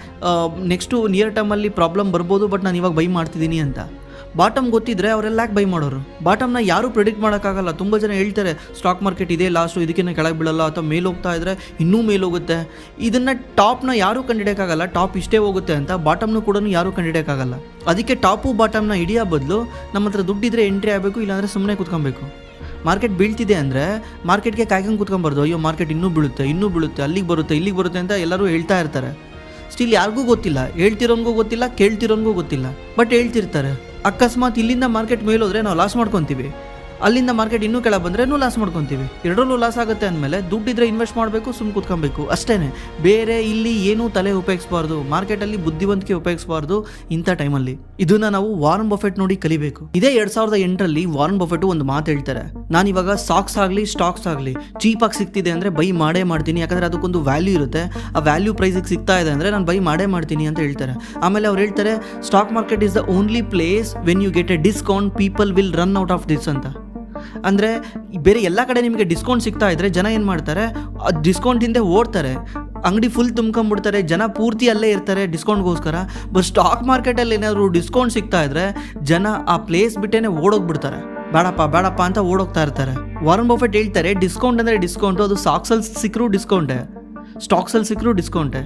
ನೆಕ್ಸ್ಟು ನಿಯರ್ ಟರ್ಮಲ್ಲಿ ಪ್ರಾಬ್ಲಮ್ ಬರ್ಬೋದು, ಬಟ್ ನಾನು ಇವಾಗ ಬೈ ಮಾಡ್ತಿದ್ದೀನಿ ಅಂತ. ಬಾಟಮ್ ಗೊತ್ತಿದ್ರೆ ಅವರೆಲ್ಲ ಯಾಕೆ ಬೈ ಮಾಡೋರು? ಬಾಟಮ್ನ ಯಾರೂ ಪ್ರಿಡಿಕ್ಟ್ ಮಾಡೋಕ್ಕಾಗಲ್ಲ. ತುಂಬ ಜನ ಹೇಳ್ತಾರೆ ಸ್ಟಾಕ್ ಮಾರ್ಕೆಟ್ ಇದೇ ಲಾಸ್ಟು, ಇದಕ್ಕಿಂತ ಕೆಳಗೆ ಬೀಳಲ್ಲ, ಅಥವಾ ಮೇಲೆ ಹೋಗ್ತಾ ಇದ್ದರೆ ಇನ್ನೂ ಮೇಲೆ ಹೋಗುತ್ತೆ. ಇದನ್ನು ಟಾಪ್ನ ಯಾರೂ ಕಂಡಿಡಿಯೋಕ್ಕಾಗಲ್ಲ, ಟಾಪ್ ಇಷ್ಟೇ ಹೋಗುತ್ತೆ ಅಂತ. ಬಾಟಮ್ನು ಕೂಡ ಯಾರೂ ಕಂಡಿಡಿಯೋಕ್ಕಾಗಲ್ಲ. ಅದಕ್ಕೆ ಟಾಪು ಬಾಟಮ್ನ ಹಿಡಿಯೋ ಬದಲು ನಮ್ಮ ಹತ್ರ ದುಡ್ಡಿದ್ರೆ ಎಂಟ್ರಿ ಆಗಬೇಕು, ಇಲ್ಲಾಂದರೆ ಸುಮ್ಮನೆ ಕೂತ್ಕೊಬೇಕು. ಮಾರ್ಕೆಟ್ ಬೀಳ್ತಿದೆ ಅಂದರೆ ಮಾರ್ಕೆಟ್ಗೆ ಕಾಯ್ಕೊಂಡು ಕೂತ್ಕೊಂಬಾರ್ದು, ಅಯ್ಯೋ ಮಾರ್ಕೆಟ್ ಇನ್ನೂ ಬೀಳುತ್ತೆ, ಅಲ್ಲಿಗೆ ಬರುತ್ತೆ ಅಂತ ಎಲ್ಲರೂ ಹೇಳ್ತಾ ಇರ್ತಾರೆ. ಸ್ಟಿಲ್ ಯಾರಿಗೂ ಗೊತ್ತಿಲ್ಲ, ಹೇಳ್ತಿರೋನ್ಗೂ ಗೊತ್ತಿಲ್ಲ, ಕೇಳ್ತಿರೋನ್ಗೂ ಗೊತ್ತಿಲ್ಲ, ಬಟ್ ಹೇಳ್ತಿರ್ತಾರೆ. ಅಕಸ್ಮಾತ್ ಇಲ್ಲಿಂದ ಮಾರ್ಕೆಟ್ ಮೇಲೋದ್ರೆ ನಾವು ಲಾಸ್ ಮಾಡ್ಕೊತೀವಿ, ಅಲ್ಲಿಂದ ಮಾರ್ಕೆಟ್ ಇನ್ನೂ ಕೆಳಗೆ ಬಂದ್ರೂ ಲಾಸ್ ಮಾಡ್ಕೊತೀವಿ. ಎರಡರಲ್ಲೂ ಲಾಸ್ ಆಗುತ್ತೆ ಅಂದಮೇಲೆ ದುಡ್ಡಿದ್ರೆ ಇನ್ವೆಸ್ಟ್ ಮಾಡಬೇಕು, ಸುಮ್ಮನೆ ಕೂತ್ಕೊಬೇಕು ಅಷ್ಟೇ. ಬೇರೆ ಇಲ್ಲಿ ಏನೂ ತಲೆ ಉಪಯೋಗಿಸಬಾರ್ದು, ಮಾರ್ಕೆಟಲ್ಲಿ ಬುದ್ಧಿವಂತಿಕೆ ಉಪಯೋಗಿಸಬಾರ್ದು ಇಂಥ ಟೈಮಲ್ಲಿ. ಇದನ್ನ ನಾವು ವಾರನ್ ಬಫೆಟ್ ನೋಡಿ ಕಲಿಬೇಕು. ಇದೇ 2008 ವಾರನ್ ಬಫೆಟ್ ಒಂದು ಮಾತು ಹೇಳ್ತಾರೆ, ನಾನು ಇವಾಗ ಸ್ಟಾಕ್ಸ್ ಆಗಲಿ ಚೀಪಾಗಿ ಸಿಗ್ತಿದೆ ಅಂದರೆ ಬೈ ಮಾಡೇ ಮಾಡ್ತೀನಿ, ಯಾಕಂದರೆ ಅದಕ್ಕೊಂದು ವ್ಯಾಲ್ಯೂ ಇರುತ್ತೆ. ಆ ವ್ಯಾಲ್ಯೂ ಪ್ರೈಸಿಗೆ ಸಿಗ್ತಾ ಇದೆ ಅಂದರೆ ನಾನು ಬೈ ಮಾಡೇ ಮಾಡ್ತೀನಿ ಅಂತ ಹೇಳ್ತಾರೆ. ಆಮೇಲೆ ಅವ್ರು ಹೇಳ್ತಾರೆ, stock market is the only place when you get a discount people will run out of this ಅಂತ. ಅಂದರೆ ಬೇರೆ ಎಲ್ಲ ಕಡೆ ನಿಮಗೆ ಡಿಸ್ಕೌಂಟ್ ಸಿಗ್ತಾ ಇದ್ದರೆ ಜನ ಏನು ಮಾಡ್ತಾರೆ, ಆ ಡಿಸ್ಕೌಂಟ್ ಹಿಂದೆ ಓಡ್ತಾರೆ, ಅಂಗಡಿ ಫುಲ್ ತುಂಬ್ಕೊಂಡ್ಬಿಡ್ತಾರೆ, ಜನ ಪೂರ್ತಿ ಅಲ್ಲೇ ಇರ್ತಾರೆ ಡಿಸ್ಕೌಂಟ್ಗೋಸ್ಕರ. ಬಟ್ ಸ್ಟಾಕ್ ಮಾರ್ಕೆಟಲ್ಲಿ ಏನಾದರೂ ಡಿಸ್ಕೌಂಟ್ ಸಿಗ್ತಾ ಇದ್ದರೆ ಜನ ಆ ಪ್ಲೇಸ್ ಬಿಟ್ಟೇ ಓಡೋಗ್ಬಿಡ್ತಾರೆ, ಬೇಡಪ್ಪ ಅಂತ ಓಡೋಗ್ತಾ ಇರ್ತಾರೆ. ವಾರನ್ ಬಫೆಟ್ ಹೇಳ್ತಾರೆ, ಡಿಸ್ಕೌಂಟ್ ಅಂದರೆ ಡಿಸ್ಕೌಂಟು, ಅದು ಸಾಕ್ಸಲ್ಲಿ ಸಿಕ್ಕರೂ ಡಿಸ್ಕೌಂಟೇ, ಸ್ಟಾಕ್ಸಲ್ಲಿ ಸಿಕ್ಕರೂ ಡಿಸ್ಕೌಂಟೇ.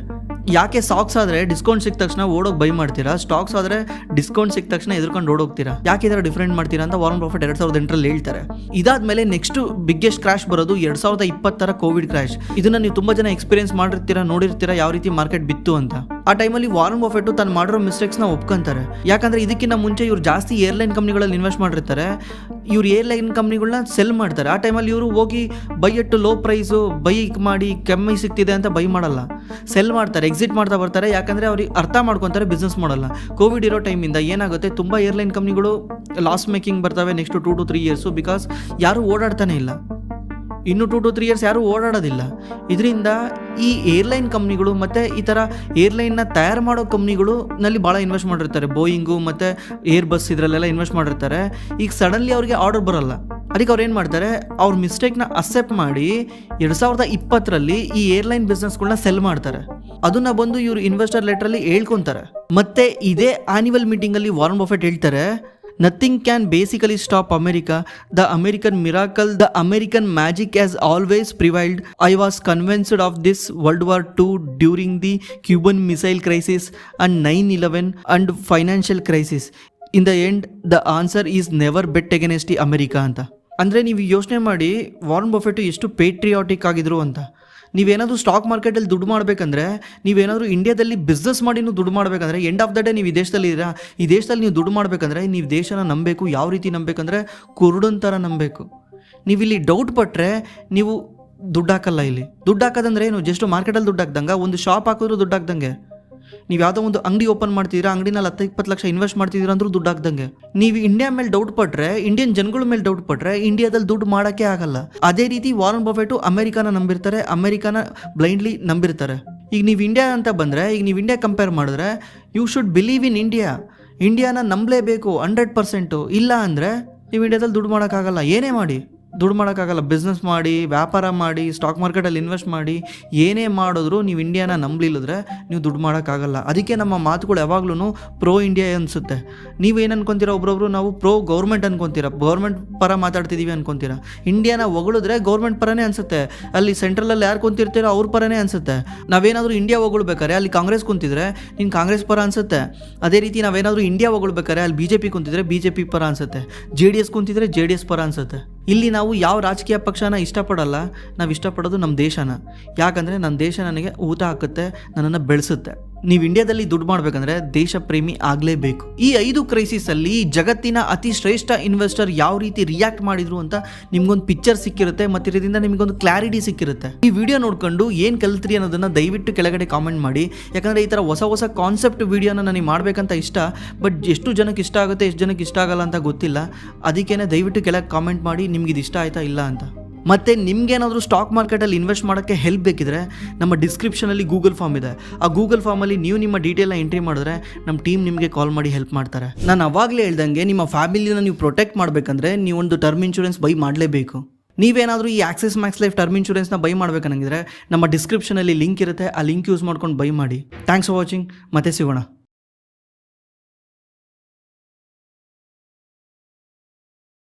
ಯಾಕೆ ಸಾಕ್ಸ್ ಆದರೆ ಡಿಸ್ಕೌಂಟ್ ಸಿಕ್ಕ ತಕ್ಷಣ ಓಡೋಗಿ ಬೈ ಮಾಡ್ತೀರಾ, ಸ್ಟಾಕ್ಸ್ ಆದರೆ ಡಿಸ್ಕೌಂಟ್ ಸಿಕ್ಕ ತಕ್ಷಣ ಎದುರ್ಕೊಂಡು ಓಡೋಗ್ತೀರಾ? ಯಾಕೆ ಇದರ ಡಿಫ್ರೆಂಟ್ ಮಾಡ್ತೀರಾ ಅಂತ ವಾರನ್ ಬಫೆಟ್ 2008 ಹೇಳ್ತಾರೆ. ಇದಾದ್ಮೇಲೆ ನೆಕ್ಸ್ಟ್ ಬಿಗ್ಗೆಸ್ಟ್ ಕ್ರಾಶ್ ಬರೋದು 2020 ಕೋವಿಡ್ ಕ್ರಾಶ್. ಇದನ್ನ ನೀವು ತುಂಬಾ ಜನ ಎಕ್ಸ್ಪೀರಿಯನ್ಸ್ ಮಾಡಿರ್ತೀರಾ, ನೋಡಿರ್ತೀರಾ ಯಾವ ರೀತಿ ಮಾರ್ಕೆಟ್ ಬಿತ್ತು ಅಂತ. ಆ ಟೈಮಲ್ಲಿ ವಾರನ್ ಬಫೆಟ್ ತಾನು ಮಾಡಿರೋ ಮಿಸ್ಟೇಕ್ಸ್ನ ಒಪ್ಕೊಂತಾರೆ. ಯಾಕಂದ್ರೆ ಇದಕ್ಕಿಂತ ಮುಂಚೆ ಇವ್ರು ಜಾಸ್ತಿ ಏರ್ಲೈನ್ ಕಂಪ್ನಿಗಳಲ್ಲಿ ಇನ್ವೆಸ್ಟ್ ಮಾಡಿರ್ತಾರೆ, ಇವ್ರು ಏರ್ಲೈನ್ ಕಂಪ್ನಿಗಳನ್ನ ಸೆಲ್ ಮಾಡ್ತಾರೆ. ಆ ಟೈಮಲ್ಲಿ ಇವರು ಹೋಗಿ by at low price by ಮಾಡಿ ಕಮ್ಮಿ ಸಿಗ್ತಿದೆ ಅಂತ ಬೈ ಮಾಡಲ್ಲ, ಸೆಲ್ ಮಾಡ್ತಾರೆ, ಎಕ್ಸಿಟ್ ಮಾಡ್ತಾ ಬರ್ತಾರೆ. ಯಾಕಂದರೆ ಅವ್ರಿಗೆ ಅರ್ಥ ಮಾಡ್ಕೊತಾರೆ ಬಿಸ್ನೆಸ್ ಮಾಡಲ್ಲ. ಕೋವಿಡ್ ಇರೋ ಟೈಮಿಂದ ಏನಾಗುತ್ತೆ, ತುಂಬ ಏರ್ಲೈನ್ ಕಂಪ್ನಿಗಳು ಲಾಸ್ ಮೇಕಿಂಗ್ ಬರ್ತವೆ ನೆಕ್ಸ್ಟ್ 2 to 3 years, ಬಿಕಾಸ್ ಯಾರೂ ಓಡಾಡ್ತಾನೆ ಇಲ್ಲ. ಇನ್ನು 2 to 3 years ಯಾರೂ ಓಡಾಡೋದಿಲ್ಲ. ಇದರಿಂದ ಈ ಏರ್ಲೈನ್ ಕಂಪ್ನಿಗಳು ಮತ್ತು ಈ ಥರ ಏರ್ಲೈನ್ನ ತಯಾರು ಮಾಡೋ ಕಂಪ್ನಿಗಳು ನಲ್ಲಿ ಭಾಳ ಇನ್ವೆಸ್ಟ್ ಮಾಡಿರ್ತಾರೆ. ಬೋಯಿಂಗು ಮತ್ತು ಏರ್ ಬಸ್ ಇದರಲ್ಲೆಲ್ಲ ಇನ್ವೆಸ್ಟ್ ಮಾಡಿರ್ತಾರೆ. ಈಗ ಸಡನ್ಲಿ ಅವ್ರಿಗೆ ಆರ್ಡರ್ ಬರೋಲ್ಲ. ಅದಕ್ಕೆ ಅವ್ರು ಏನು ಮಾಡ್ತಾರೆ, ಅವ್ರ ಮಿಸ್ಟೇಕ್ನ ಅಕ್ಸೆಪ್ಟ್ ಮಾಡಿ 2020 ಈ ಏರ್ಲೈನ್ ಬಿಸ್ನೆಸ್ಗಳನ್ನ ಸೆಲ್ ಮಾಡ್ತಾರೆ. ಅದನ್ನ ಬಂದು ಇವರು ಇನ್ವೆಸ್ಟರ್ ಲೆಟ್ರಲ್ಲಿ ಹೇಳ್ಕೊತಾರೆ. ಮತ್ತೆ ಇದೇ ಆನ್ಯುವಲ್ ಮೀಟಿಂಗಲ್ಲಿ ವಾರನ್ ಬಫೆಟ್ ಹೇಳ್ತಾರೆ, Nothing can basically stop America. The American miracle, the American magic has always prevailed. I was convinced of this World War II during the Cuban Missile Crisis and 9/11 and financial crisis. In the end, the answer is never bet against America ಅಂತ. ಅಂದರೆ ನೀವು ಯೋಚನೆ ಮಾಡಿ Warren Buffett ಎಷ್ಟು patriotic ಆಗಿದ್ರು ಅಂತ. ನೀವೇನಾದರೂ stock ಮಾರ್ಕೆಟಲ್ಲಿ ದುಡ್ಡು ಮಾಡಬೇಕಂದ್ರೆ, ನೀವೇನಾದರೂ ಇಂಡಿಯಾದಲ್ಲಿ ಬಿಸ್ನೆಸ್ ಮಾಡಿನೂ ದುಡ್ಡು ಮಾಡಬೇಕಂದ್ರೆ, ಎಂಡ್ ಆಫ್ ದ ಡೇ ನೀವು ಈ ದೇಶದಲ್ಲಿ ಇದ್ದೀರಾ, ಈ ದೇಶದಲ್ಲಿ ನೀವು ದುಡ್ಡು ಮಾಡಬೇಕಂದ್ರೆ ನೀವು ದೇಶನ ನಂಬಬೇಕು. ಯಾವ ರೀತಿ ನಂಬಬೇಕಂದ್ರೆ ಕುರುಡನ್ ಥರ ನಂಬಬೇಕು. ನೀವು ಇಲ್ಲಿ ಡೌಟ್ ಪಟ್ಟರೆ ನೀವು ದುಡ್ಡು ಹಾಕಲ್ಲ. ಇಲ್ಲಿ ದುಡ್ಡು ಹಾಕೋದಂದ್ರೆ ಏನು, ಜಸ್ಟ್ ಮಾರ್ಕೆಟಲ್ಲಿ ದುಡ್ಡು ಹಾಕ್ದಂಗೆ, ಒಂದು ಶಾಪ್ ಹಾಕಿದ್ರು ದುಡ್ಡು ಹಾಕ್ದಂಗೆ. ನೀವು ಯಾವುದೋ ಒಂದು ಅಂಗಡಿ ಓಪನ್ ಮಾಡ್ತಿದ್ದೀರಾ, ಅಂಗಡಿನಲ್ಲಿ 10-20 ಲಕ್ಷ ಇನ್ವೆಸ್ಟ್ ಮಾಡ್ತಿದ್ದೀರಾ ಅಂದ್ರೂ ದುಡ್ಡು ಹಾಕ್ದಂಗೆ. ನೀವು ಇಂಡಿಯಾ ಮೇಲೆ ಡೌಟ್ ಪಟ್ಟರೆ, ಇಂಡಿಯನ್ ಜನಗಳ ಮೇಲೆ ಡೌಟ್ ಪಟ್ಟರೆ ಇಂಡಿಯಾದಲ್ಲಿ ದುಡ್ಡು ಮಾಡೋಕ್ಕೆ ಆಗಲ್ಲ. ಅದೇ ರೀತಿ ವಾರನ್ ಬಫೆಟು ಅಮೆರಿಕಾನ ನಂಬಿರ್ತಾರೆ, ಅಮೆರಿಕಾನ ಬ್ಲೈಂಡ್ಲಿ ನಂಬಿರ್ತಾರೆ. ಈಗ ನೀವು ಇಂಡಿಯಾ ಅಂತ ಬಂದರೆ, ಈಗ ನೀವು ಇಂಡಿಯಾ ಕಂಪೇರ್ ಮಾಡಿದ್ರೆ, you should believe in India. ಇಂಡಿಯಾನ ನಂಬಲೇಬೇಕು 100%. ಇಲ್ಲ ಅಂದರೆ ನೀವು ಇಂಡಿಯಾದಲ್ಲಿ ದುಡ್ಡು ಮಾಡೋಕ್ಕಾಗಲ್ಲ. ಏನೇ ಮಾಡಿ ದುಡ್ಡು ಮಾಡೋಕ್ಕಾಗಲ್ಲ. ಬಿಸ್ನೆಸ್ ಮಾಡಿ, ವ್ಯಾಪಾರ ಮಾಡಿ, ಸ್ಟಾಕ್ ಮಾರ್ಕೆಟಲ್ಲಿ ಇನ್ವೆಸ್ಟ್ ಮಾಡಿ, ಏನೇ ಮಾಡಿದ್ರು ನೀವು ಇಂಡಿಯಾನ ನಂಬಲಿಲ್ಲದ್ರೆ ನೀವು ದುಡ್ಡು ಮಾಡೋಕ್ಕಾಗಲ್ಲ. ಅದಕ್ಕೆ ನಮ್ಮ ಮಾತುಗಳು ಯಾವಾಗ್ಲೂ ಪ್ರೋ ಇಂಡಿಯಾ ಅನಿಸುತ್ತೆ. ನೀವೇನು ಅನ್ಕೊತೀರಾ, ಒಬ್ರೊಬ್ರು ನಾವು ಪ್ರೋ ಗೌರ್ಮೆಂಟ್ ಅನ್ಕೊತೀರಾ, ಗೌರ್ಮೆಂಟ್ ಪರ ಮಾತಾಡ್ತಿದ್ದೀವಿ ಅನ್ಕೊತೀರಾ. ಇಂಡಿಯಾನ ಹೊಗಳಿದ್ರೆ ಗೌರ್ಮೆಂಟ್ ಪರನೇ ಅನಿಸುತ್ತೆ. ಅಲ್ಲಿ ಸೆಂಟ್ರಲಲ್ಲಿ ಯಾರು ಕುಂತಿರ್ತೀರೋ ಅವ್ರ ಪರನೇ ಅನಿಸುತ್ತೆ. ನಾವೇನಾದರೂ ಇಂಡಿಯಾ ಹೊಗಳ್ಬೇಕಾರೆ ಅಲ್ಲಿ ಕಾಂಗ್ರೆಸ್ ಕುಂತಿದ್ರೆ ನೀನು ಕಾಂಗ್ರೆಸ್ ಪರ ಅನಿಸುತ್ತೆ. ಅದೇ ರೀತಿ ನಾವೇನಾದರೂ ಇಂಡಿಯಾ ಹೊಗಳ್ಬೇಕಾರೆ ಅಲ್ಲಿ BJP ಕುಂತಿದ್ರೆ BJP ಪರ ಅನಿಸುತ್ತೆ, JDS ಕುಂತಿದ್ರೆ JDS ಪರ ಅನಿಸುತ್ತೆ. ಇಲ್ಲಿ ನಾವು ಯಾವ ರಾಜಕೀಯ ಪಕ್ಷನ ಇಷ್ಟಪಡಲ್ಲ, ನಾವು ಇಷ್ಟಪಡೋದು ನಮ್ಮ ದೇಶನ. ಯಾಕಂದರೆ ನನ್ನ ದೇಶ ನನಗೆ ಊಟ ಹಾಕುತ್ತೆ, ನನ್ನನ್ನು ಬೆಳೆಸುತ್ತೆ. ನೀವು ಇಂಡಿಯಾದಲ್ಲಿ ದುಡ್ಡು ಮಾಡಬೇಕಂದ್ರೆ ದೇಶ ಪ್ರೇಮಿ ಆಗಲೇಬೇಕು. ಈ 5 ಕ್ರೈಸಿಸಲ್ಲಿ ಜಗತ್ತಿನ ಅತಿ ಶ್ರೇಷ್ಠ ಇನ್ವೆಸ್ಟರ್ ಯಾವ ರೀತಿ ರಿಯಾಕ್ಟ್ ಮಾಡಿದ್ರು ಅಂತ ನಿಮ್ಗೊಂದು ಪಿಕ್ಚರ್ ಸಿಕ್ಕಿರುತ್ತೆ, ಮತ್ತು ಇದರಿಂದ ನಿಮಗೊಂದು ಕ್ಲಾರಿಟಿ ಸಿಕ್ಕಿರುತ್ತೆ. ಈ ವಿಡಿಯೋ ನೋಡ್ಕೊಂಡು ಏನು ಕಲ್ತ್ರಿ ಅನ್ನೋದನ್ನು ದಯವಿಟ್ಟು ಕೆಳಗಡೆ ಕಾಮೆಂಟ್ ಮಾಡಿ. ಯಾಕಂದರೆ ಈ ಥರ ಹೊಸ ಕಾನ್ಸೆಪ್ಟ್ ವಿಡಿಯೋನ ನನಗೆ ಮಾಡಬೇಕಂತ ಇಷ್ಟ, ಬಟ್ ಎಷ್ಟು ಜನಕ್ಕೆ ಇಷ್ಟ ಆಗುತ್ತೆ, ಎಷ್ಟು ಜನಕ್ಕೆ ಇಷ್ಟ ಆಗಲ್ಲ ಅಂತ ಗೊತ್ತಿಲ್ಲ. ಅದಕ್ಕೇ ದಯವಿಟ್ಟು ಕೆಳಗೆ ಕಾಮೆಂಟ್ ಮಾಡಿ ನಿಮ್ಗೆ ಇದು ಇಷ್ಟ ಆಯ್ತಾ ಇಲ್ಲ ಅಂತ. ಮತ್ತು ನಿಮ್ಗೇನಾದರೂ ಸ್ಟಾಕ್ ಮಾರ್ಕೆಟಲ್ಲಿ ಇನ್ವೆಸ್ಟ್ ಮಾಡೋಕ್ಕೆ ಹೆಲ್ಪ್ ಬೇಕಿದ್ರೆ ನಮ್ಮ ಡಿಸ್ಕ್ರಿಪ್ಷನಲ್ಲಿ ಗೂಗಲ್ ಫಾರ್ಮ್ ಇದೆ. ಆ ಗೂಗಲ್ ಫಾರ್ಮಲ್ಲಿ ನೀವು ನಿಮ್ಮ ಡೀಟೇಲ್ನ ಎಂಟ್ರಿ ಮಾಡಿದ್ರೆ ನಮ್ಮ ಟೀಮ್ ನಿಮಗೆ ಕಾಲ್ ಮಾಡಿ ಹೆಲ್ಪ್ ಮಾಡ್ತಾರೆ. ನಾನು ಅವಾಗಲೇ ಹೇಳ್ದಂಗೆ ನಿಮ್ಮ ಫ್ಯಾಮಿಲಿನ ನೀವು ಪ್ರೊಟೆಕ್ಟ್ ಮಾಡಬೇಕಂದ್ರೆ ನೀವೊಂದು ಟರ್ಮ್ ಇನ್ಶೂರೆನ್ಸ್ ಬೈ ಮಾಡಲೇಬೇಕು. ನೀವೇನಾದರೂ ಈ ಆಕ್ಸಿಸ್ ಮ್ಯಾಕ್ಸ್ ಲೈಫ್ ಟರ್ಮ್ ಇನ್ಶೂರೆನ್ಸ್ನ ಬೈ ಮಾಡಬೇಕಂಗಿದ್ರೆ ನಮ್ಮ ಡಿಸ್ಕ್ರಿಪ್ಷನಲ್ಲಿ ಲಿಂಕ್ ಇರುತ್ತೆ, ಆ ಲಿಂಕ್ ಯೂಸ್ ಮಾಡ್ಕೊಂಡು ಬೈ ಮಾಡಿ. Thanks for watching. ಮತ್ತೆ ಸಿಗೋಣ.